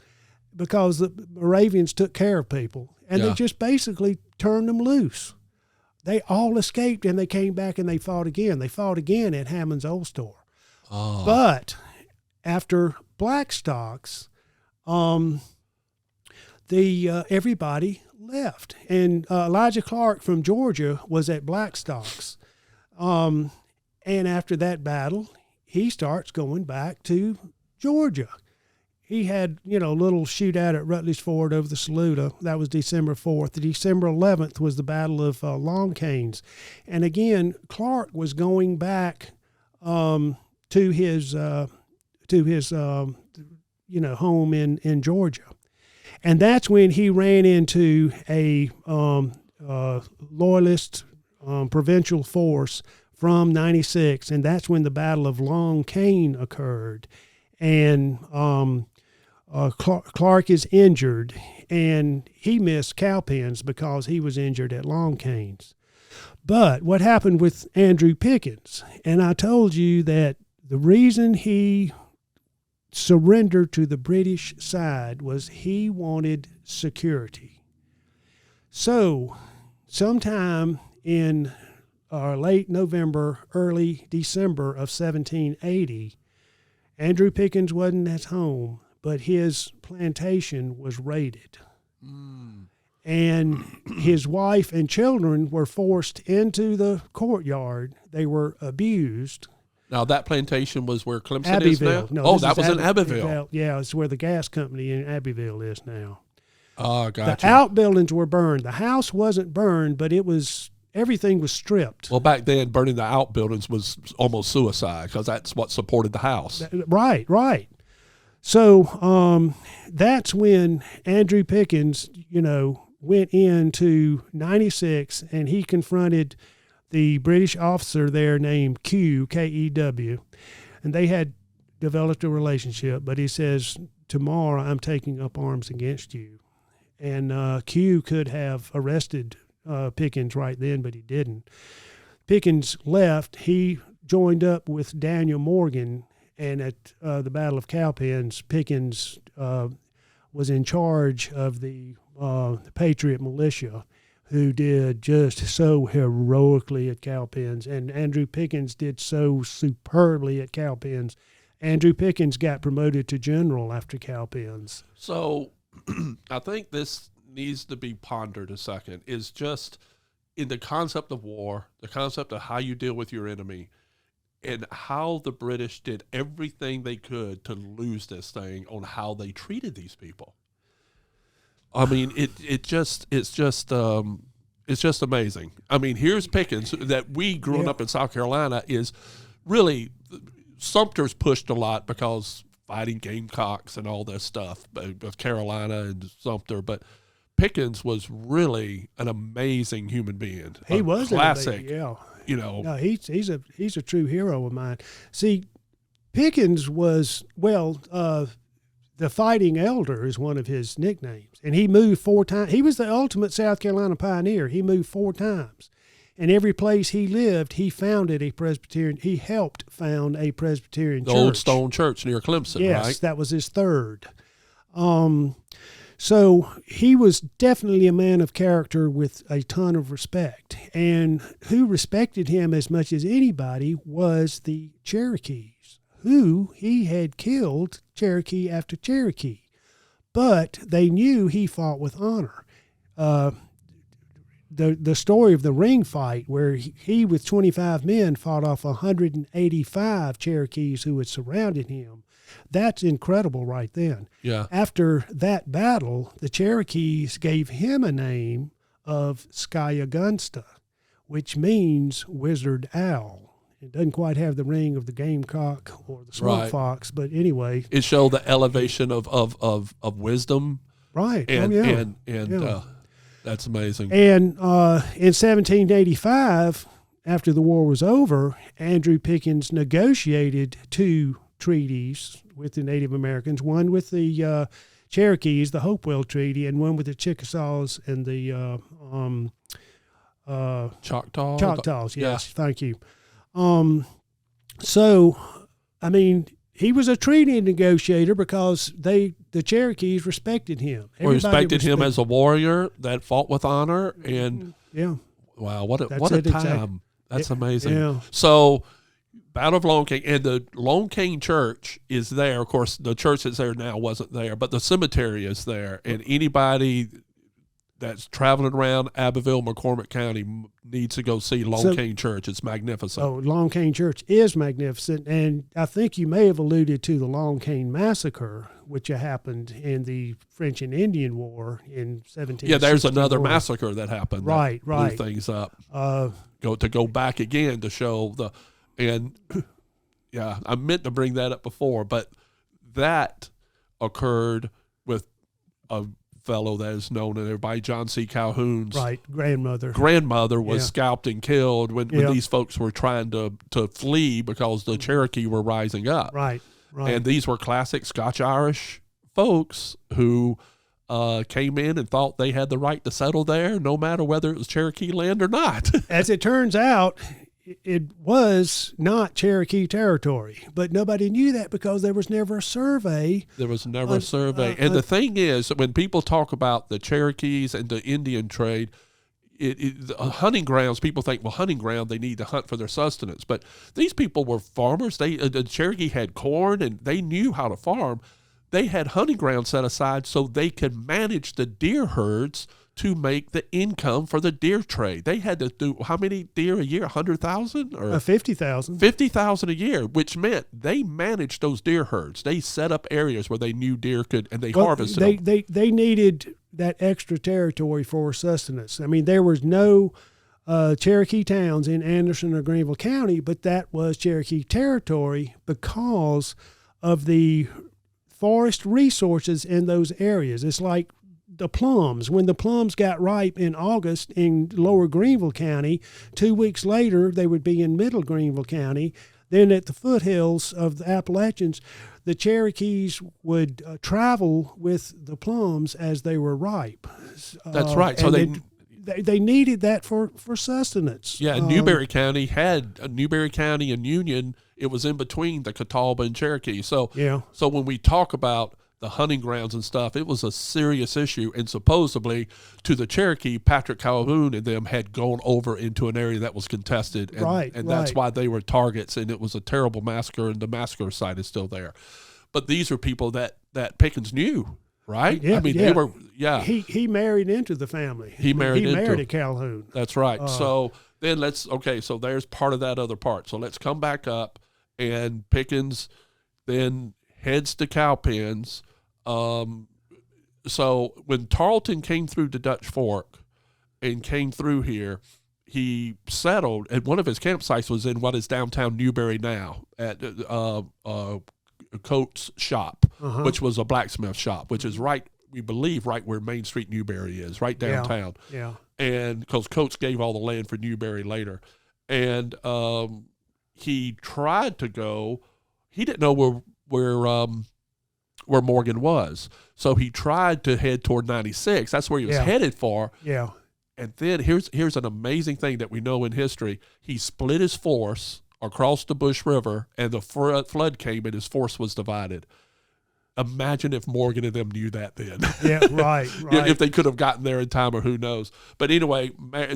because the Moravians took care of people. And they just basically turned them loose. They all escaped, and they came back and they fought again. They fought again at Hammond's Old Store. Oh. But after Blackstocks, everybody left. And Elijah Clark from Georgia was at Blackstocks. And after that battle, he starts going back to Georgia. He had, a little shootout at Rutledge Ford over the Saluda. That was December 4th. December 11th was the Battle of Long Canes. And again, Clark was going back to his home in Georgia. And that's when he ran into a loyalist provincial force from 96, and that's when the Battle of Long Cane occurred. And Clark is injured, and he missed Cowpens because he was injured at Long Canes. But what happened with Andrew Pickens? And I told you that the reason he surrendered to the British side was he wanted security. So sometime in late November, early December of 1780, Andrew Pickens wasn't at home, but his plantation was raided. And his wife and children were forced into the courtyard. They were abused.
Now, that plantation was where Clemson is now?
No,
that was in Abbeville.
Yeah, it's where the gas company in Abbeville is now.
Oh, gotcha.
The outbuildings were burned. The house wasn't burned, but everything was stripped.
Well, back then, burning the outbuildings was almost suicide because that's what supported the house.
Right. So that's when Andrew Pickens, went into 96, and he confronted the British officer there named Q, K-E-W, and they had developed a relationship, but he says, tomorrow I'm taking up arms against you. And Q could have arrested Pickens right then, but he didn't. Pickens left. He joined up with Daniel Morgan, and at the Battle of Cowpens, Pickens was in charge of the Patriot militia, who did just so heroically at Cowpens, and Andrew Pickens did so superbly at Cowpens. Andrew Pickens got promoted to general after Cowpens.
So I think this needs to be pondered a second, is just in the concept of war, the concept of how you deal with your enemy, and how the British did everything they could to lose this thing on how they treated these people. I mean, it's just amazing. I mean, here's Pickens that we growing up in South Carolina is really, Sumter's pushed a lot because fighting Gamecocks and all this stuff with Carolina and Sumter, but Pickens was really an amazing human being.
He was
classic,
yeah.
No,
he's a true hero of mine. See, Pickens was the Fighting Elder is one of his nicknames, and he moved 4 times. He was the ultimate South Carolina pioneer. He moved 4 times, and every place he lived, he founded a Presbyterian. He helped found a Presbyterian church.
The Old Stone Church near Clemson,
yes,
right?
That was his third. So he was definitely a man of character with a ton of respect. And who respected him as much as anybody was the Cherokees, who he had killed Cherokee after Cherokee. But they knew he fought with honor. The story of the ring fight where he with 25 men fought off 185 Cherokees who had surrounded him, that's incredible right then.
Yeah.
After that battle, the Cherokees gave him a name of Skyaggunsta, which means wizard owl. It doesn't quite have the ring of the gamecock or the swamp fox, but anyway.
It showed the elevation of wisdom.
Right.
And that's amazing.
And in 1785, after the war was over, Andrew Pickens negotiated 2 treaties with the Native Americans, one with the Cherokees, the Hopewell Treaty, and one with the Chickasaws and the
Choctaws.
Choctaws, yes, thank you. So, I mean, he was a treaty negotiator because the Cherokees respected him.
Or respected him as a warrior that fought with honor, and wow, what a time! Exactly. That's amazing.
Yeah.
So, Battle of Lone Cane, and the Lone Cane Church is there. Of course, the church that's there now wasn't there, but the cemetery is there, and anybody that's traveling around Abbeville, McCormick County needs to go see Lone Cane Church. It's magnificent.
Oh, Lone Cane Church is magnificent, and I think you may have alluded to the Lone Cane Massacre, which happened in the French and Indian War in 1761.
Yeah, there's another massacre that happened.
Right.
Blew things up. Go back again to show I meant to bring that up before, but that occurred with a fellow that is known to everybody, John C. Calhoun's grandmother was scalped and killed when these folks were trying to flee because the Cherokee were rising up.
Right.
And these were classic Scotch-Irish folks who came in and thought they had the right to settle there, no matter whether it was Cherokee land or not. As
it turns out, it was not Cherokee territory, but nobody knew that because there was never a survey.
And the thing is, when people talk about the Cherokees and the Indian trade, hunting grounds, people think, well, hunting ground, they need to hunt for their sustenance. But these people were farmers. The Cherokee had corn, and they knew how to farm. they had hunting ground set aside so they could manage the deer herds to make the income for the deer trade. They had to do how many deer a year? 100,000 or
50,000?
50,000 a year, which meant they managed those deer herds. They set up areas where they knew deer could, and they harvested them.
They needed that extra territory for sustenance. I mean, there was no Cherokee towns in Anderson or Greenville County, but that was Cherokee territory because of the forest resources in those areas. It's like the plums. When the plums got ripe in August in lower Greenville County, 2 weeks later they would be in middle Greenville County. Then at the foothills of the Appalachians, the Cherokees would travel with the plums as they were ripe.
That's right. So
they needed that for sustenance.
Yeah, Newberry County had Newberry County and Union. It was in between the Catawba and Cherokee. So when we talk about the hunting grounds and stuff, it was a serious issue. And supposedly to the Cherokee, Patrick Calhoun and them had gone over into an area that was contested. And that's why they were targets. And it was a terrible massacre, and the massacre site is still there. But these were people that Pickens knew, right?
Yeah,
I mean, they were,
He married into the family.
He married
a Calhoun.
That's right. So then so there's part of that other part. So let's come back up, and Pickens then heads to Cowpens. So when Tarleton came through the Dutch Fork and came through here, he settled, and one of his campsites was in what is downtown Newberry now at Coates' shop, which was a blacksmith shop, which is we believe right where Main Street Newberry is, right downtown.
Yeah.
And because Coates gave all the land for Newberry later. And he tried to go, he didn't know where Morgan was. So he tried to head toward 96. That's where he was headed for.
Yeah.
And then here's an amazing thing that we know in history. He split his force across the Bush River, and the flood came and his force was divided. Imagine if Morgan and them knew that then.
Yeah, right.
If they could have gotten there in time, or who knows. But anyway,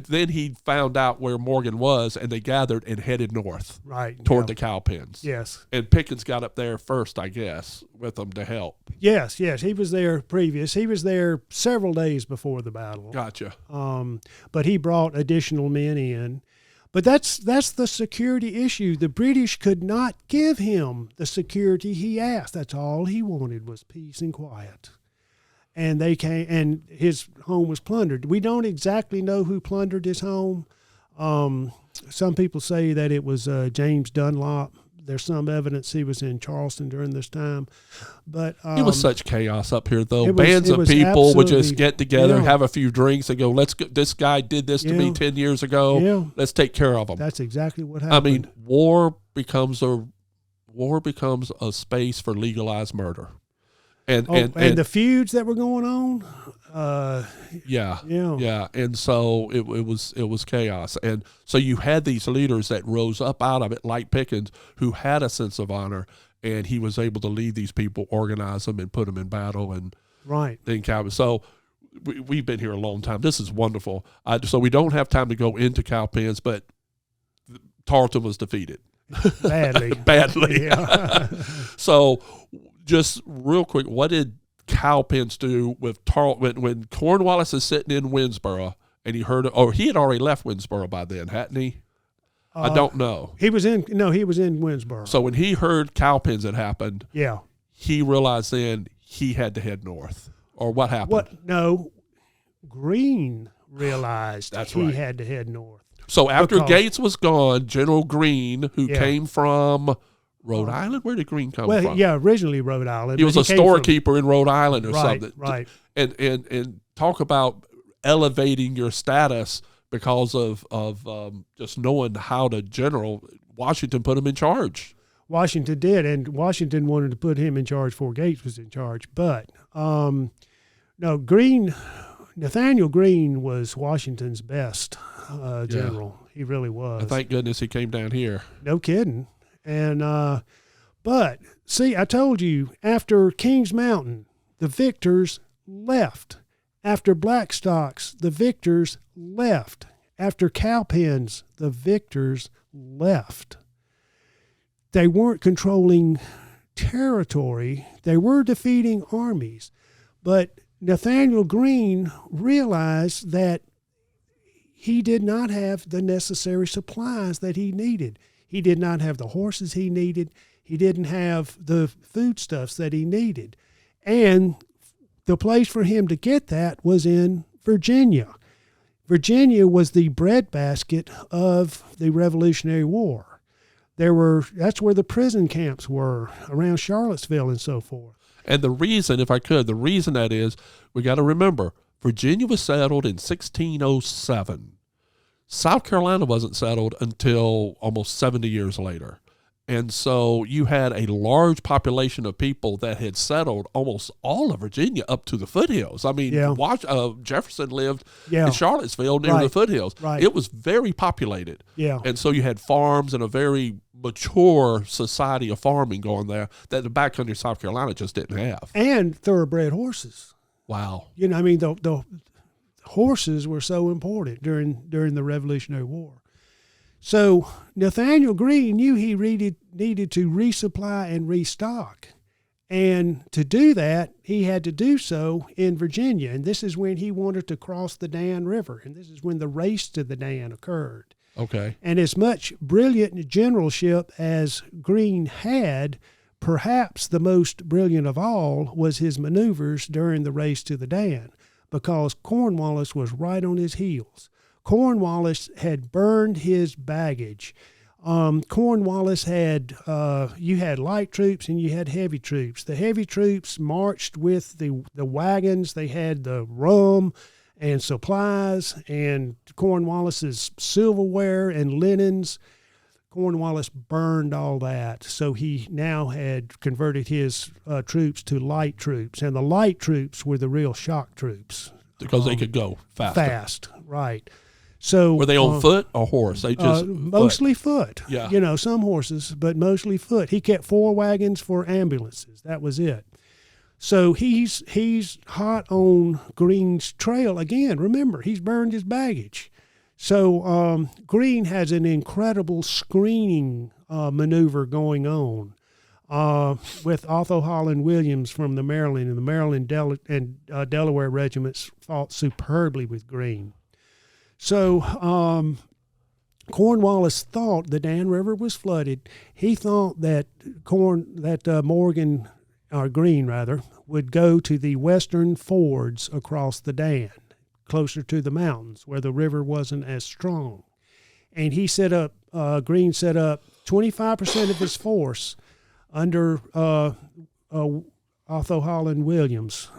then he found out where Morgan was, and they gathered and headed north toward the Cowpens.
Yes.
And Pickens got up there first, I guess, with them to help.
Yes. He was there previous. He was there several days before the battle.
Gotcha.
But he brought additional men in. But that's the security issue. The British could not give him the security he asked. That's all he wanted was peace and quiet. And they came, and his home was plundered. We don't exactly know who plundered his home. Some people say that it was James Dunlop. There's some evidence he was in Charleston during this time. But
it was such chaos up here, though. Bands of people would just get together, have a few drinks, and go, "Let's go. This guy did this to me 10 years ago. Yeah. Let's take care of him."
That's exactly what happened.
I mean, war becomes a space for legalized murder. And
the feuds that were going on.
And so it was chaos, and so you had these leaders that rose up out of it, like Pickens, who had a sense of honor, and he was able to lead these people, organize them, and put them in battle, and then Calvin. So we've been here a long time. This is wonderful. So we don't have time to go into Cowpens, but Tarleton was defeated badly.
Yeah.
So. Just real quick, what did Cowpens do with Tarleton when Cornwallis is sitting in Winnsboro and he heard? Or he had already left Winnsboro by then, hadn't he? I don't know.
He was in Winnsboro.
So when he heard Cowpens had happened,
he
realized then he had to head north. Or what happened?
No, Greene realized he had to head north.
So after Gates was gone, General Greene, who came from Rhode Island? Where did Greene come from?
Well, originally Rhode Island.
He was a storekeeper in Rhode Island or something.
Right.
And talk about elevating your status because of just knowing how to general. Washington put him in charge.
Washington did, and Washington wanted to put him in charge before Gates was in charge. But Nathaniel Greene was Washington's best general. He really was.
And thank goodness he came down here.
No kidding. And but see, I told you, after Kings Mountain, the victors left. After Blackstocks, the victors left. After Cowpens, the victors left. They weren't controlling territory. They were defeating armies, but Nathaniel Greene realized that he did not have the necessary supplies that he needed. He did not have the horses he needed. He didn't have the foodstuffs that he needed. And the place for him to get that was in Virginia. Virginia was the breadbasket of the Revolutionary War. That's where the prison camps were, around Charlottesville and so forth.
And the reason, if I could, the reason that is, we got to remember, Virginia was settled in 1607. South Carolina wasn't settled until almost 70 years later. And so you had a large population of people that had settled almost all of Virginia up to the foothills. I mean, Jefferson lived in Charlottesville near the foothills.
Right.
It was very populated.
Yeah.
And so you had farms and a very mature society of farming going there that the backcountry South Carolina just didn't have.
And thoroughbred horses.
Wow.
You know, I mean, the horses were so important during the Revolutionary War. So Nathaniel Greene knew he needed to resupply and restock. And to do that, he had to do so in Virginia. And this is when he wanted to cross the Dan River. And this is when the race to the Dan occurred.
Okay.
And as much brilliant generalship as Greene had, perhaps the most brilliant of all was his maneuvers during the race to the Dan, because Cornwallis was right on his heels. Cornwallis had burned his baggage. Cornwallis had, you had light troops and you had heavy troops. The heavy troops marched with the wagons. They had the rum and supplies and Cornwallis's silverware and linens. Cornwallis burned all that. So he now had converted his troops to light troops. And the light troops were the real shock troops.
Because they could go fast.
Right. So
were they on foot or horse? They just
mostly foot.
Yeah.
You know, some horses, but mostly foot. He kept 4 wagons for ambulances. That was it. So he's hot on Greene's trail again. Remember, he's burned his baggage. So Greene has an incredible screening maneuver going on with Otho Holland Williams from the Maryland, and the Maryland and Delaware regiments fought superbly with Greene. So Cornwallis thought the Dan River was flooded. He thought that Greene would go to the western fords across the Dan, closer to the mountains where the river wasn't as strong. And he Greene set up 25% of his force under Otho Holland Williams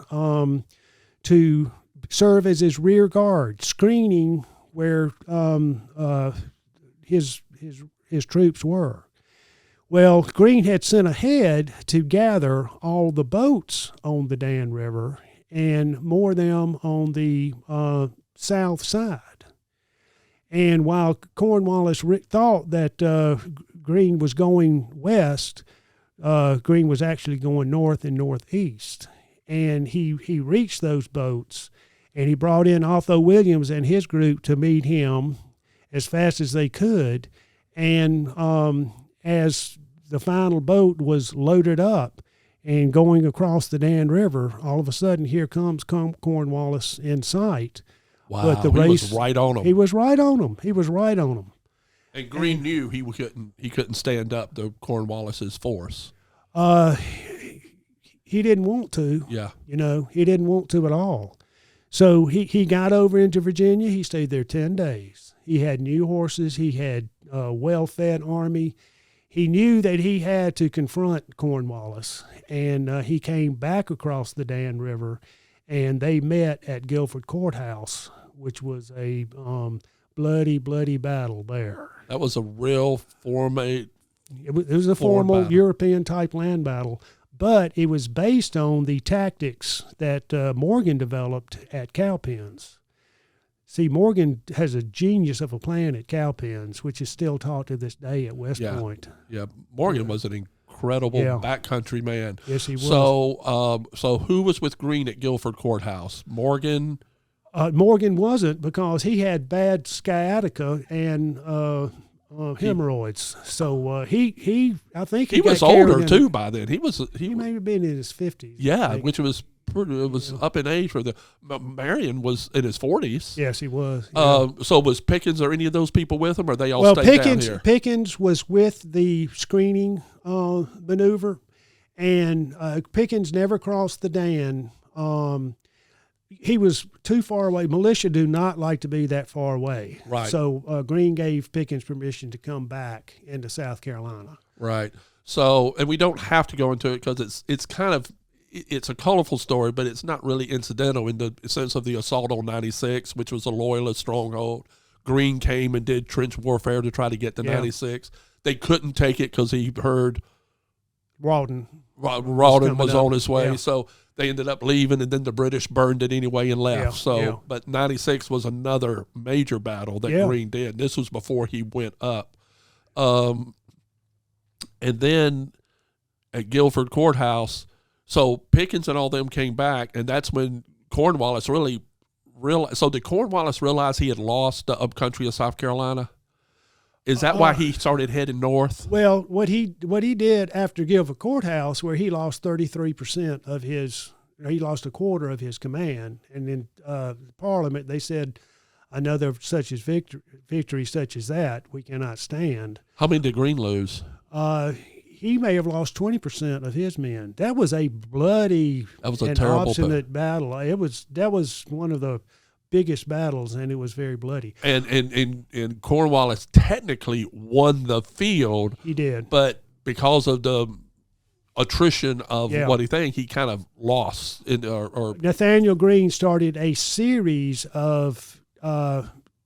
to serve as his rear guard, screening where his troops were. Well, Greene had sent ahead to gather all the boats on the Dan River and moor them on the south side. And while Cornwallis thought that Greene was going west, Greene was actually going north and northeast. And he reached those boats, and he brought in Otho Williams and his group to meet him as fast as they could. And as the final boat was loaded up and going across the Dan River, all of a sudden here comes Cornwallis in sight.
Wow,
but the
race,
was
right on him.
He was right on him. He was right on him.
And Greene knew he couldn't stand up to Cornwallis's force.
He didn't want to.
Yeah.
You know, he didn't want to at all. So he got over into Virginia. He stayed there 10 days. He had new horses. He had a well-fed army. He knew that he had to confront Cornwallis, and he came back across the Dan River, and they met at Guilford Courthouse, which was a bloody battle there.
That was a real
It was a formal European-type land battle, but it was based on the tactics that Morgan developed at Cowpens. See, Morgan has a genius of a plan at Cowpens, which is still taught to this day at West Point.
Yeah, Morgan was an incredible backcountry man.
Yes, he was.
So who was with Greene at Guilford Courthouse? Morgan?
Morgan wasn't, because he had bad sciatica, and hemorrhoids. So I think
he
got
was
carried
older
in-
too by then.
He may have been in his 50s.
Yeah, which was it was up in age for the. Marion was in his 40s.
Yes, he was. Yeah.
So was Pickens or any of those people with him, or they all
Well,
stayed down here?
Pickens was with the screening maneuver, and Pickens never crossed the Dan. He was too far away. Militia do not like to be that far away.
Right.
So Greene gave Pickens permission to come back into South Carolina.
Right. So, and we don't have to go into it because it's kind of it's a colorful story, but it's not really incidental in the sense of the assault on 96, which was a loyalist stronghold. Greene came and did trench warfare to try to get to 96. They couldn't take it because he heard
Rawdon
was on his way.
Yeah.
So they ended up leaving, and then the British burned it anyway and left.
Yeah,
So,
yeah.
but 96 was another major battle that Greene did. This was before he went up. And then at Guilford Courthouse, so Pickens and all them came back, and that's when Cornwallis really realized. So did Cornwallis realize he had lost the upcountry of South Carolina? Is that why he started heading north?
Well, what he did after Guilford Courthouse, where he lost 33% of he lost a quarter of his command, and in Parliament they said another such as victory such as that we cannot stand.
How many did Greene lose?
He may have lost 20% of his men. That was a bloody and
terrible
obstinate battle. That was one of the biggest battles, and it was very bloody.
And Cornwallis technically won the field.
He did,
but because of the attrition of what he kind of lost.
Nathaniel Greene started a series of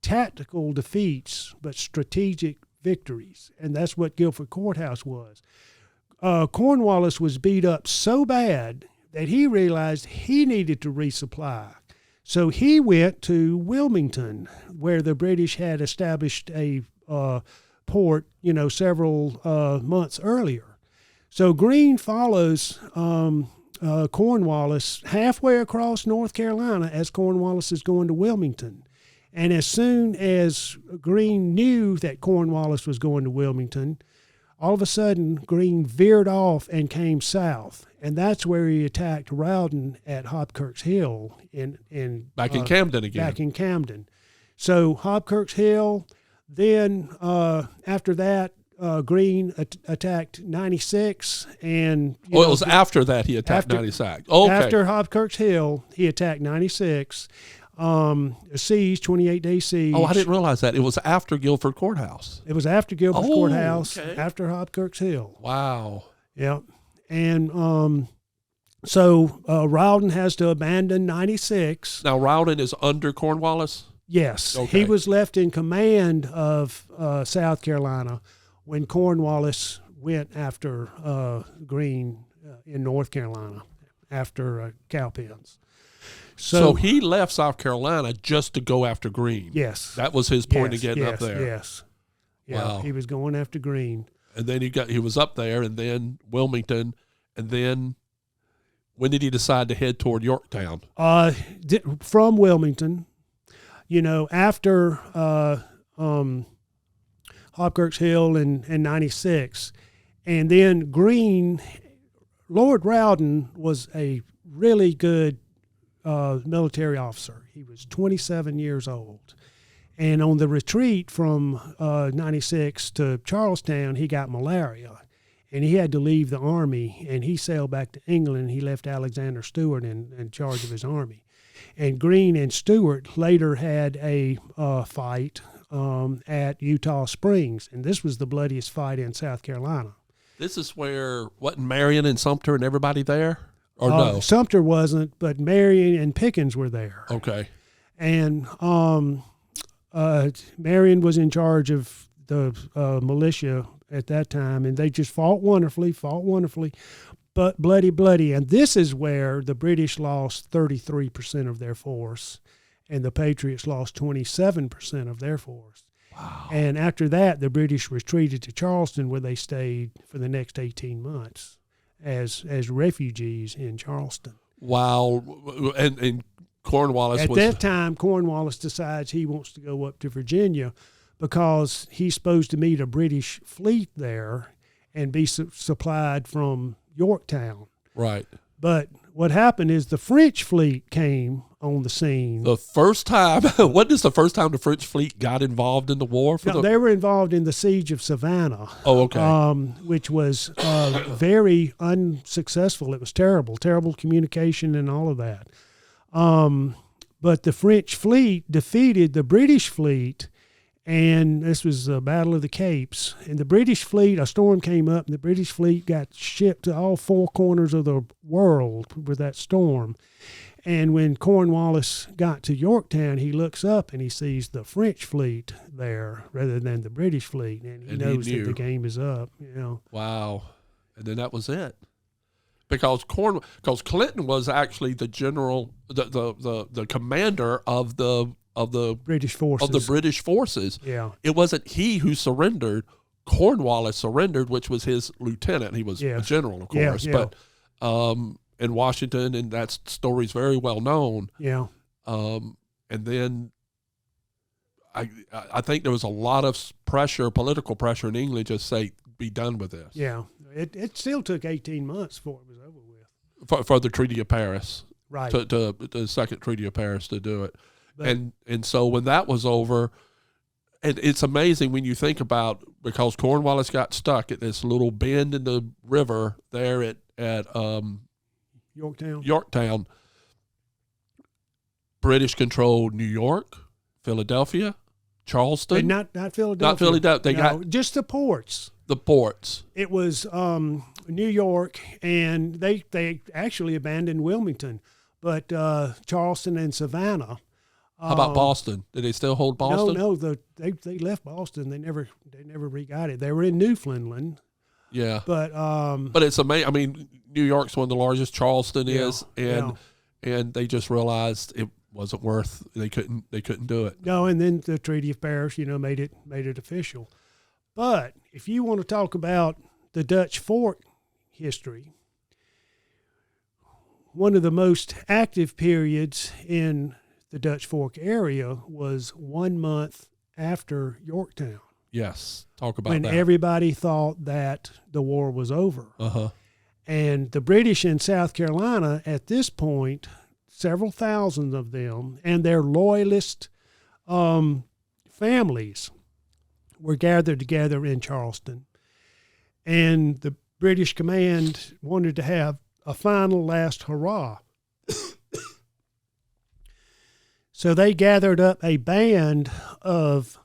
tactical defeats, but strategic victories, and that's what Guilford Courthouse was. Cornwallis was beat up so bad that he realized he needed to resupply. So he went to Wilmington, where the British had established a port, several months earlier. So Greene follows Cornwallis halfway across North Carolina as Cornwallis is going to Wilmington. And as soon as Greene knew that Cornwallis was going to Wilmington, all of a sudden Greene veered off and came south. And that's where he attacked Rawdon at Hobkirk's Hill
back in Camden again.
Back in Camden. So Hobkirk's Hill. Then after that, Greene attacked 96, and
it was after that he attacked 96. Okay.
After Hobkirk's Hill, he attacked 96. A siege, 28-day siege.
Oh, I didn't realize that. It was after Guilford Courthouse.
It was after Guilford Courthouse, after Hobkirk's Hill.
Wow.
Yeah. And so Rawdon has to abandon 96.
Now, Rawdon is under Cornwallis?
Yes.
Okay.
He was left in command of South Carolina when Cornwallis went after Greene in North Carolina after Cowpens.
So he left South Carolina just to go after Greene.
Yes.
That was his point of getting up there.
Yes. Yeah,
wow.
He was going after Greene.
And then he was up there, and then Wilmington, and then when did he decide to head toward Yorktown?
From Wilmington, after Hobkirk's Hill and 96, and then Greene, Lord Rawdon was a really good military officer. He was 27 years old. And on the retreat from 96 to Charlestown, he got malaria. And he had to leave the army, and he sailed back to England. He left Alexander Stewart in charge of his army. And Greene and Stewart later had a fight at Eutaw Springs. And this was the bloodiest fight in South Carolina.
This is where, wasn't Marion and Sumter and everybody there? Or no?
Sumter wasn't, but Marion and Pickens were there.
Okay.
And Marion was in charge of the militia at that time, and they just fought wonderfully, but bloody. And this is where the British lost 33% of their force, and the Patriots lost 27% of their force.
Wow.
And after that, the British retreated to Charleston, where they stayed for the next 18 months as refugees in Charleston.
Wow. And Cornwallis
At that time, Cornwallis decides he wants to go up to Virginia, because he's supposed to meet a British fleet there and be supplied from Yorktown.
Right.
But what happened is the French fleet came on the scene.
The first time, what is the first time the French fleet got involved in the war?
They were involved in the siege of Savannah.
Oh, okay.
Which was very unsuccessful. It was terrible communication and all of that. But the French fleet defeated the British fleet, and this was the Battle of the Capes. And the British fleet, a storm came up, and the British fleet got shipped to all four corners of the world with that storm. And when Cornwallis got to Yorktown, he looks up and he sees the French fleet there rather than the British fleet, and he knows that the game is up.
Wow. And then that was it. Because Clinton was actually the general, the commander of the
British forces.
Of the British forces.
Yeah.
It wasn't he who surrendered. Cornwallis surrendered, which was his lieutenant. He was a general, of course.
Yeah.
But in Washington, and that story's very well known.
Yeah.
And then I think there was a lot of pressure, political pressure in England, just say, be done with this.
Yeah. It still took 18 months before it was over with.
For the Treaty of Paris.
Right.
To the Second Treaty of Paris to do it. But, and so when that was over, and it's amazing when you think about, because Cornwallis got stuck at this little bend in the river there at Yorktown. British controlled New York, Philadelphia, Charleston.
Not Philadelphia.
Not Philadelphia. They got
just the ports.
The ports.
It was New York, and they actually abandoned Wilmington, but Charleston and Savannah.
How about Boston? Did they still hold Boston?
No. They left Boston. They never re-got it. They were in Newfoundland.
Yeah.
But
it's amazing. I mean, New York's one of the largest. Charleston is, and they just realized it wasn't worth. They couldn't do it.
No, and then the Treaty of Paris, made it official. But if you want to talk about the Dutch Fork history, one of the most active periods in the Dutch Fork area was 1 month after Yorktown.
Yes, talk about
when
that.
When everybody thought that the war was over.
Uh-huh.
And the British in South Carolina at this point, several thousand of them, and their loyalist families were gathered together in Charleston. And the British command wanted to have a final last hurrah. So they gathered up a band of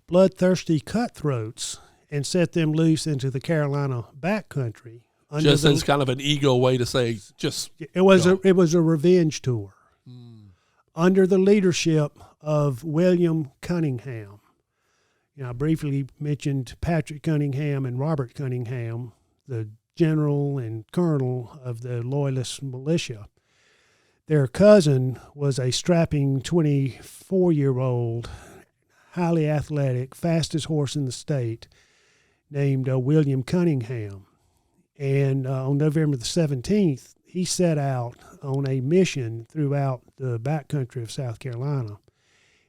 bloodthirsty cutthroats and set them loose into the Carolina backcountry.
Just as kind of an ego way to say,
it was a revenge tour under the leadership of William Cunningham. I briefly mentioned Patrick Cunningham and Robert Cunningham, the general and colonel of the Loyalist militia. Their cousin was a strapping 24-year-old, highly athletic, fastest horse in the state, named William Cunningham. And on November the 17th, he set out on a mission throughout the backcountry of South Carolina.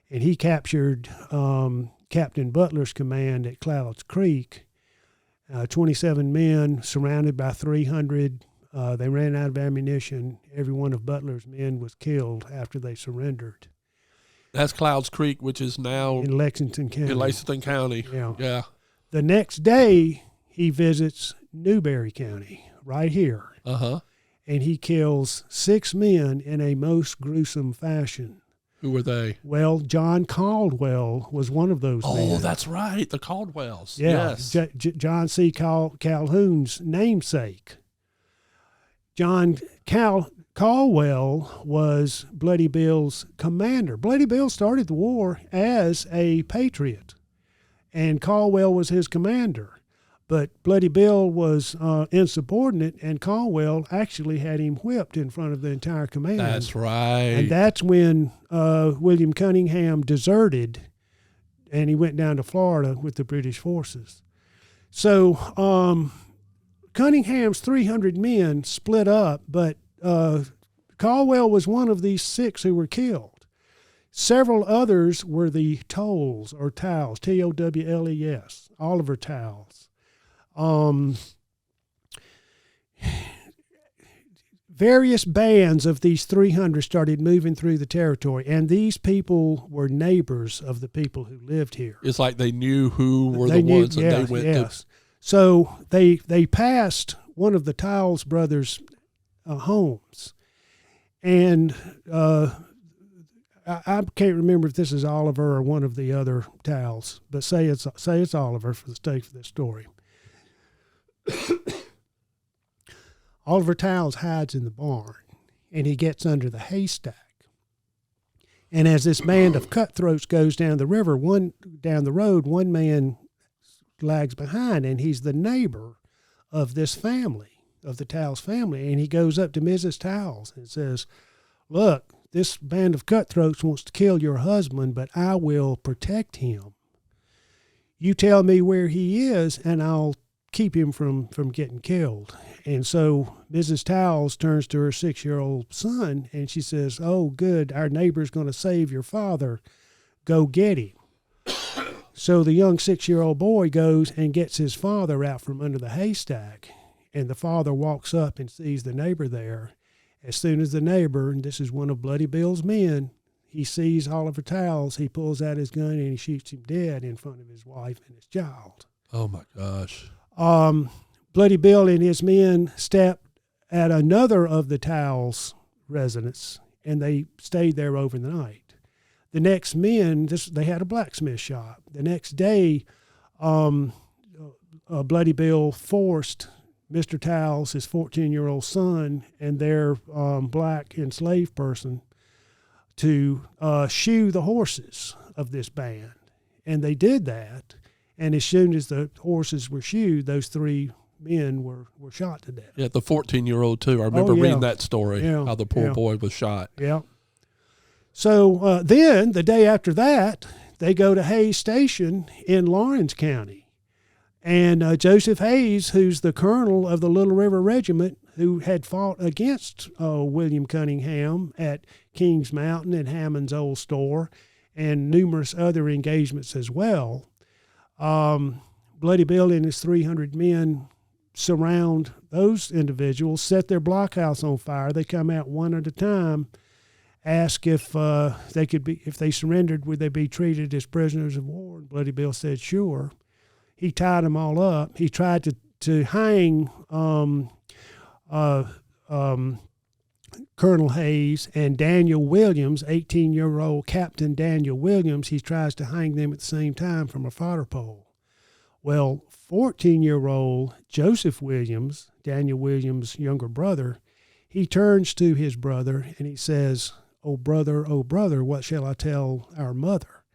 And he captured Captain Butler's command at Clouds Creek, 27 men surrounded by 300. They ran out of ammunition. Every one of Butler's men was killed after they surrendered.
That's Clouds Creek, which is now
in Lexington County.
Yeah.
The next day, he visits Newberry County, right here.
Uh-huh.
And he kills 6 men in a most gruesome fashion.
Who were they?
Well, John Caldwell was one of those men.
Oh, that's right, the Caldwells.
Yeah,
yes.
John C. Calhoun's namesake. John Caldwell was Bloody Bill's commander. Bloody Bill started the war as a patriot, and Caldwell was his commander. But Bloody Bill was insubordinate, and Caldwell actually had him whipped in front of the entire command.
That's right.
And that's when William Cunningham deserted, and he went down to Florida with the British forces. So Cunningham's 300 men split up, but Caldwell was one of these 6 who were killed. Several others were the Tolls or Towles, Towles, Oliver Towles. Various bands of these 300 started moving through the territory, and these people were neighbors of the people who lived here.
It's like they knew who were the ones that they went to.
So they passed one of the Towles brothers' homes, and I can't remember if this is Oliver or one of the other Towles, but say it's Oliver for the sake of this story. Oliver Towles hides in the barn, and he gets under the haystack. And as this band of cutthroats goes down the road, one man lags behind, and he's the neighbor of this family, of the Towles family. And he goes up to Mrs. Towles and says, "Look, this band of cutthroats wants to kill your husband, but I will protect him. You tell me where he is, and I'll keep him from getting killed." And so Mrs. Towles turns to her 6-year-old son, and she says, "Oh, good, our neighbor's going to save your father. Go get him." So the young 6-year-old boy goes and gets his father out from under the haystack, and the father walks up and sees the neighbor there. As soon as the neighbor, and this is one of Bloody Bill's men, he sees Oliver Towles, he pulls out his gun and he shoots him dead in front of his wife and his child.
Oh, my gosh.
Bloody Bill and his men stepped at another of the Towles' residents, and they stayed there over the night. The next they had a blacksmith shop. The next day, Bloody Bill forced Mr. Towles, his 14-year-old son, and their black enslaved person to shoe the horses of this band. And they did that, and as soon as the horses were shoed, those 3 men were shot to death.
Yeah, the 14-year-old, too. I remember reading that story, how the poor boy was shot.
Yeah. So then, the day after that, they go to Hayes Station in Lawrence County. And Joseph Hayes, who's the colonel of the Little River Regiment, who had fought against William Cunningham at Kings Mountain and Hammond's Old Store and numerous other engagements as well, Bloody Bill and his 300 men surround those individuals, set their blockhouse on fire. They come out one at a time, ask if they surrendered, would they be treated as prisoners of war? And Bloody Bill said, sure. He tied them all up. He tried to hang Colonel Hayes and Daniel Williams, 18-year-old Captain Daniel Williams. He tries to hang them at the same time from a fodder pole. Well, 14-year-old Joseph Williams, Daniel Williams' younger brother, he turns to his brother and he says, oh, brother, what shall I tell our mother?"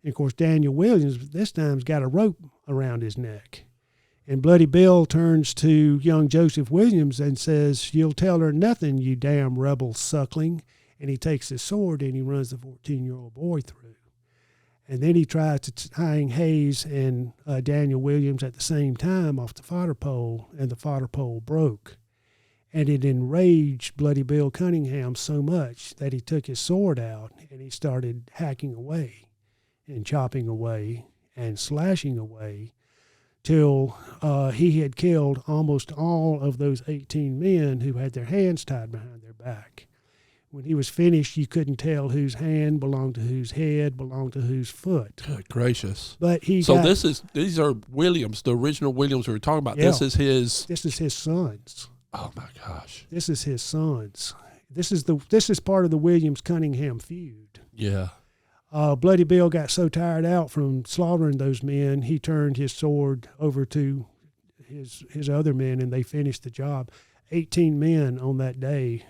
And, of course, Daniel Williams this time's got a rope around his neck. And Bloody Bill turns to young Joseph Williams and says, "You'll tell her nothing, you damn rebel suckling." And he takes his sword and he runs the 14-year-old boy through. And then he tries to hang Hayes and Daniel Williams at the same time off the fodder pole, and the fodder pole broke. And it enraged Bloody Bill Cunningham so much that he took his sword out and he started hacking away and chopping away and slashing away till he had killed almost all of those 18 men who had their hands tied behind their back. When he was finished, you couldn't tell whose hand belonged to whose head, belonged to whose foot.
Good gracious.
But these
are Williams, the original Williams we were talking about. Yeah. This is his
sons.
Oh my gosh.
This is his sons. This is part of the Williams Cunningham feud.
Yeah.
Bloody Bill got so tired out from slaughtering those men, he turned his sword over to his other men, and they finished the job. 18 men on that day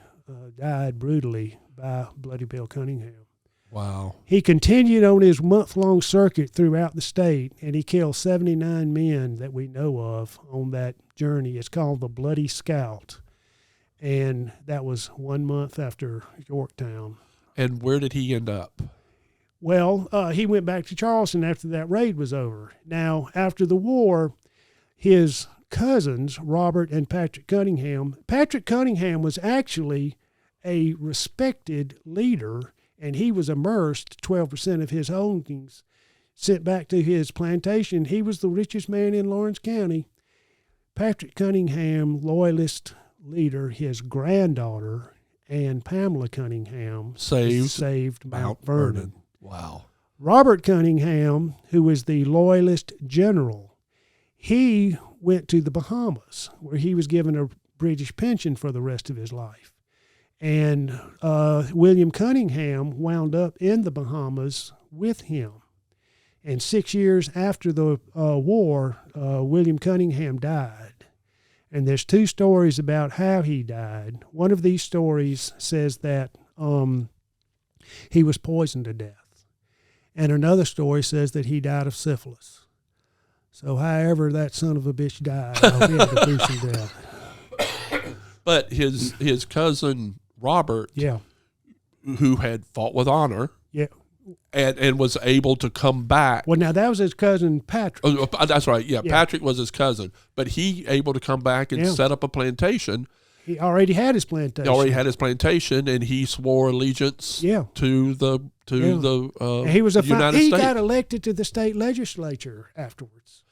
died brutally by Bloody Bill Cunningham.
Wow.
He continued on his month-long circuit throughout the state, and he killed 79 men that we know of on that journey. It's called the Bloody Scout, and that was 1 month after Yorktown.
And where did he end up?
Well, he went back to Charleston after that raid was over. Now, after the war, his cousins, Robert and Patrick Cunningham was actually a respected leader and he was immersed 12% of his holdings sent back to his plantation. He was the richest man in Lawrence County. Patrick Cunningham, Loyalist leader, his granddaughter, and Pamela Cunningham saved Mount Vernon.
Wow.
Robert Cunningham, who was the Loyalist general, he went to the Bahamas, where he was given a British pension for the rest of his life. And William Cunningham wound up in the Bahamas with him. And 6 years after the war, William Cunningham died. And there's two stories about how he died. One of these stories says that he was poisoned to death. And another story says that he died of syphilis. So however that son of a bitch died, he had a gruesome death.
But his cousin Robert,
yeah,
who had fought with honor,
yeah,
and was able to come back.
Well, now that was his cousin Patrick.
Oh, that's right. Yeah, Patrick was his cousin, but he able to come back and set up a plantation.
He already had his plantation.
And he swore allegiance to the
he was
United States.
He got elected to the state legislature afterwards.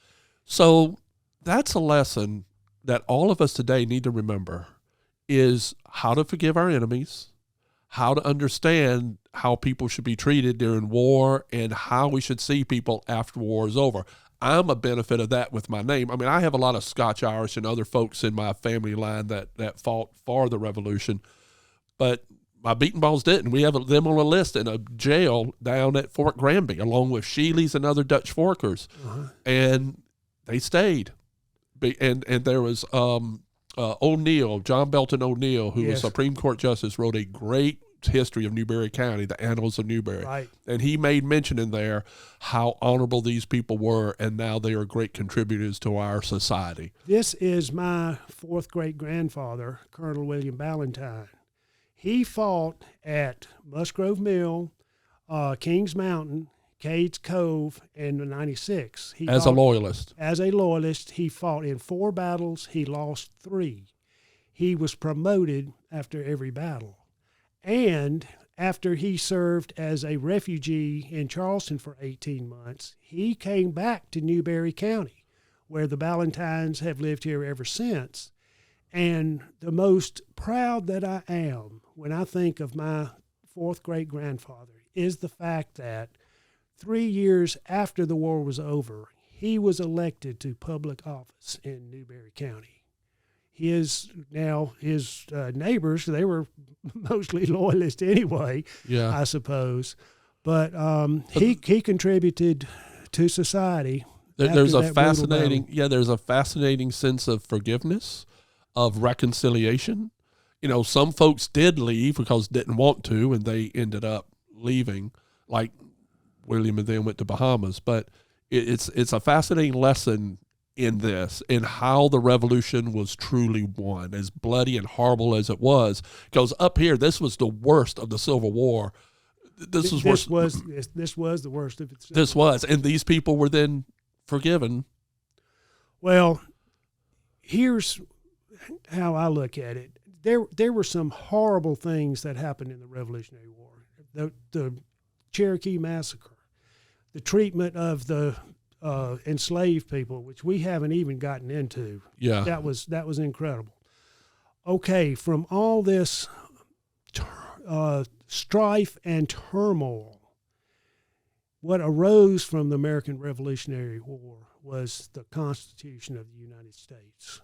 So that's a lesson that all of us today need to remember, is how to forgive our enemies, how to understand how people should be treated during war, and how we should see people after war is over. I'm a benefit of that with my name. I mean, I have a lot of Scotch-Irish and other folks in my family line that fought for the Revolution, but my Bedenbaughs didn't. We have them on a list in a jail down at Fort Granby, along with Sheelys and other Dutch Forkers, and they stayed. And there was O'Neill, John Belton O'Neill, who was Supreme Court Justice, wrote a great history of Newberry County, the Annals of Newberry.
Right.
And he made mention in there how honorable these people were, and now they are great contributors to our society.
This is my fourth great-grandfather, Colonel William Ballantyne. He fought at Musgrove Mill, Kings Mountain, Cades Cove, and the 96.
As a loyalist.
As a loyalist, he fought in 4 battles. He lost 3. He was promoted after every battle. And after he served as a refugee in Charleston for 18 months, he came back to Newberry County, where the Ballantynes have lived here ever since. And the most proud that I am when I think of my fourth great-grandfather is the fact that 3 years after the war was over, he was elected to public office in Newberry County. His neighbors, they were mostly loyalists anyway, I suppose. But he contributed to society.
There's a fascinating sense of forgiveness, of reconciliation. You know, some folks did leave because didn't want to, and they ended up leaving, like William and then went to Bahamas. But it's a fascinating lesson in this, in how the Revolution was truly won, as bloody and horrible as it was. Because up here, this was the worst of the Civil War. This was the worst of it.
This
was, and these people were then forgiven.
Well, here's how I look at it. There were some horrible things that happened in the Revolutionary War. The Cherokee Massacre, the treatment of the enslaved people, which we haven't even gotten into.
Yeah,
that was incredible. Okay, from all this strife and turmoil, what arose from the American Revolutionary War was the Constitution of the United States.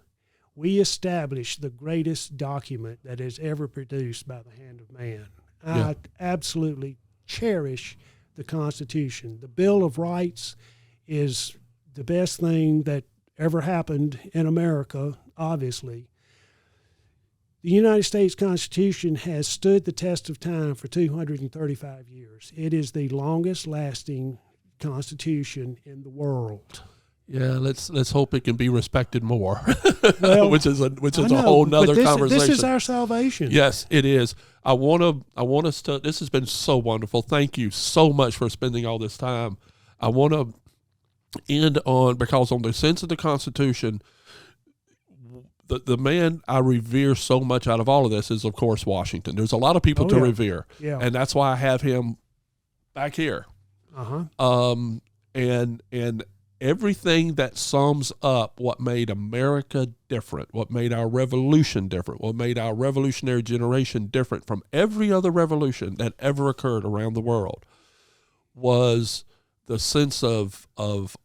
We established the greatest document that is ever produced by the hand of man. I absolutely cherish the Constitution. The Bill of Rights is the best thing that ever happened in America, obviously. The United States Constitution has stood the test of time for 235 years. It is the longest lasting Constitution in the world.
Yeah, let's hope it can be respected more,
well,
which is a whole nother conversation.
This is our salvation.
Yes, it is. I want us to. This has been so wonderful. Thank you so much for spending all this time. I want to end on, because on the sense of the Constitution, the man I revere so much out of all of this is, of course, Washington. There's a lot of people to revere, and that's why I have him back here. And everything that sums up what made America different, what made our revolution different, what made our revolutionary generation different from every other revolution that ever occurred around the world was the sense of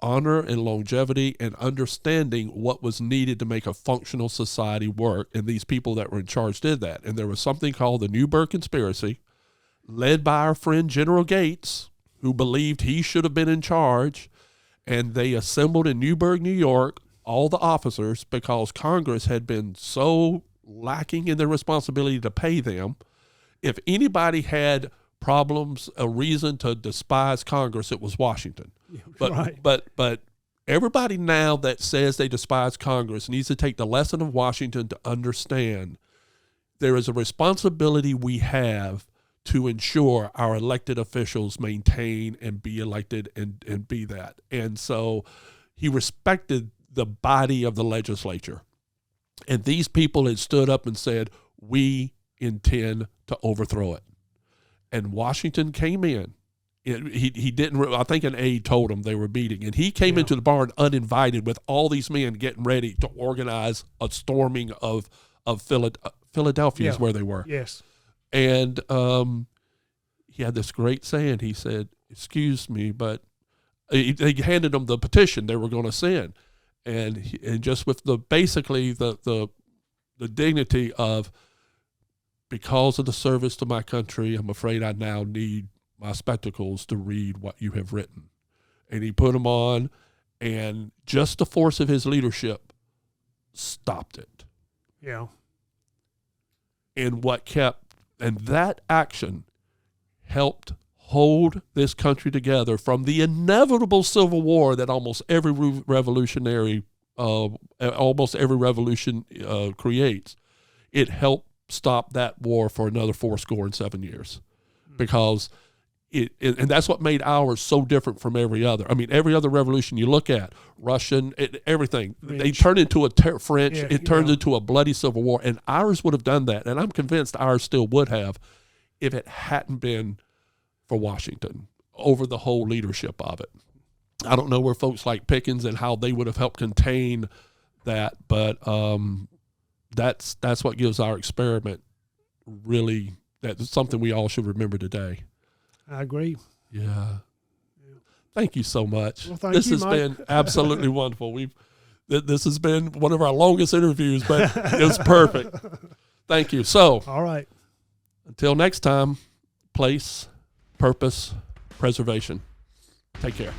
honor and longevity and understanding what was needed to make a functional society work. And these people that were in charge did that. And there was something called the Newburgh Conspiracy, led by our friend General Gates, who believed he should have been in charge. And they assembled in Newburgh, New York, all the officers, because Congress had been so lacking in their responsibility to pay them. If anybody had problems, a reason to despise Congress, it was Washington. But everybody now that says they despise Congress needs to take the lesson of Washington to understand there is a responsibility we have to ensure our elected officials maintain and be elected and be that. And so he respected the body of the legislature. And these people had stood up and said, we intend to overthrow it. And Washington came in. He didn't, I think an aide told him they were meeting. And he came into the barn uninvited with all these men getting ready to organize a storming of Philadelphia is where they were.
Yes.
And he had this great saying. He said, excuse me, but they handed him the petition they were going to send. And just with basically the dignity of, because of the service to my country, I'm afraid I now need my spectacles to read what you have written. And he put them on, and just the force of his leadership stopped it.
Yeah.
And that action helped hold this country together from the inevitable civil war that almost every revolution creates. It helped stop that war for another 77 years, because and that's what made ours so different from every other. I mean, every other revolution you look at, Russian, everything, they turned into French, it turned into a bloody civil war, and ours would have done that, and I'm convinced ours still would have if it hadn't been for Washington over the whole leadership of it. I don't know where folks like Pickens and how they would have helped contain that, but that's what gives our experiment really, that's something we all should remember today.
I agree.
Yeah. Thank you so much.
Well,
this has
Mike.
been absolutely wonderful. This has been one of our longest interviews, but it was perfect. Thank you. So,
all right.
Until next time, place, purpose, preservation. Take care.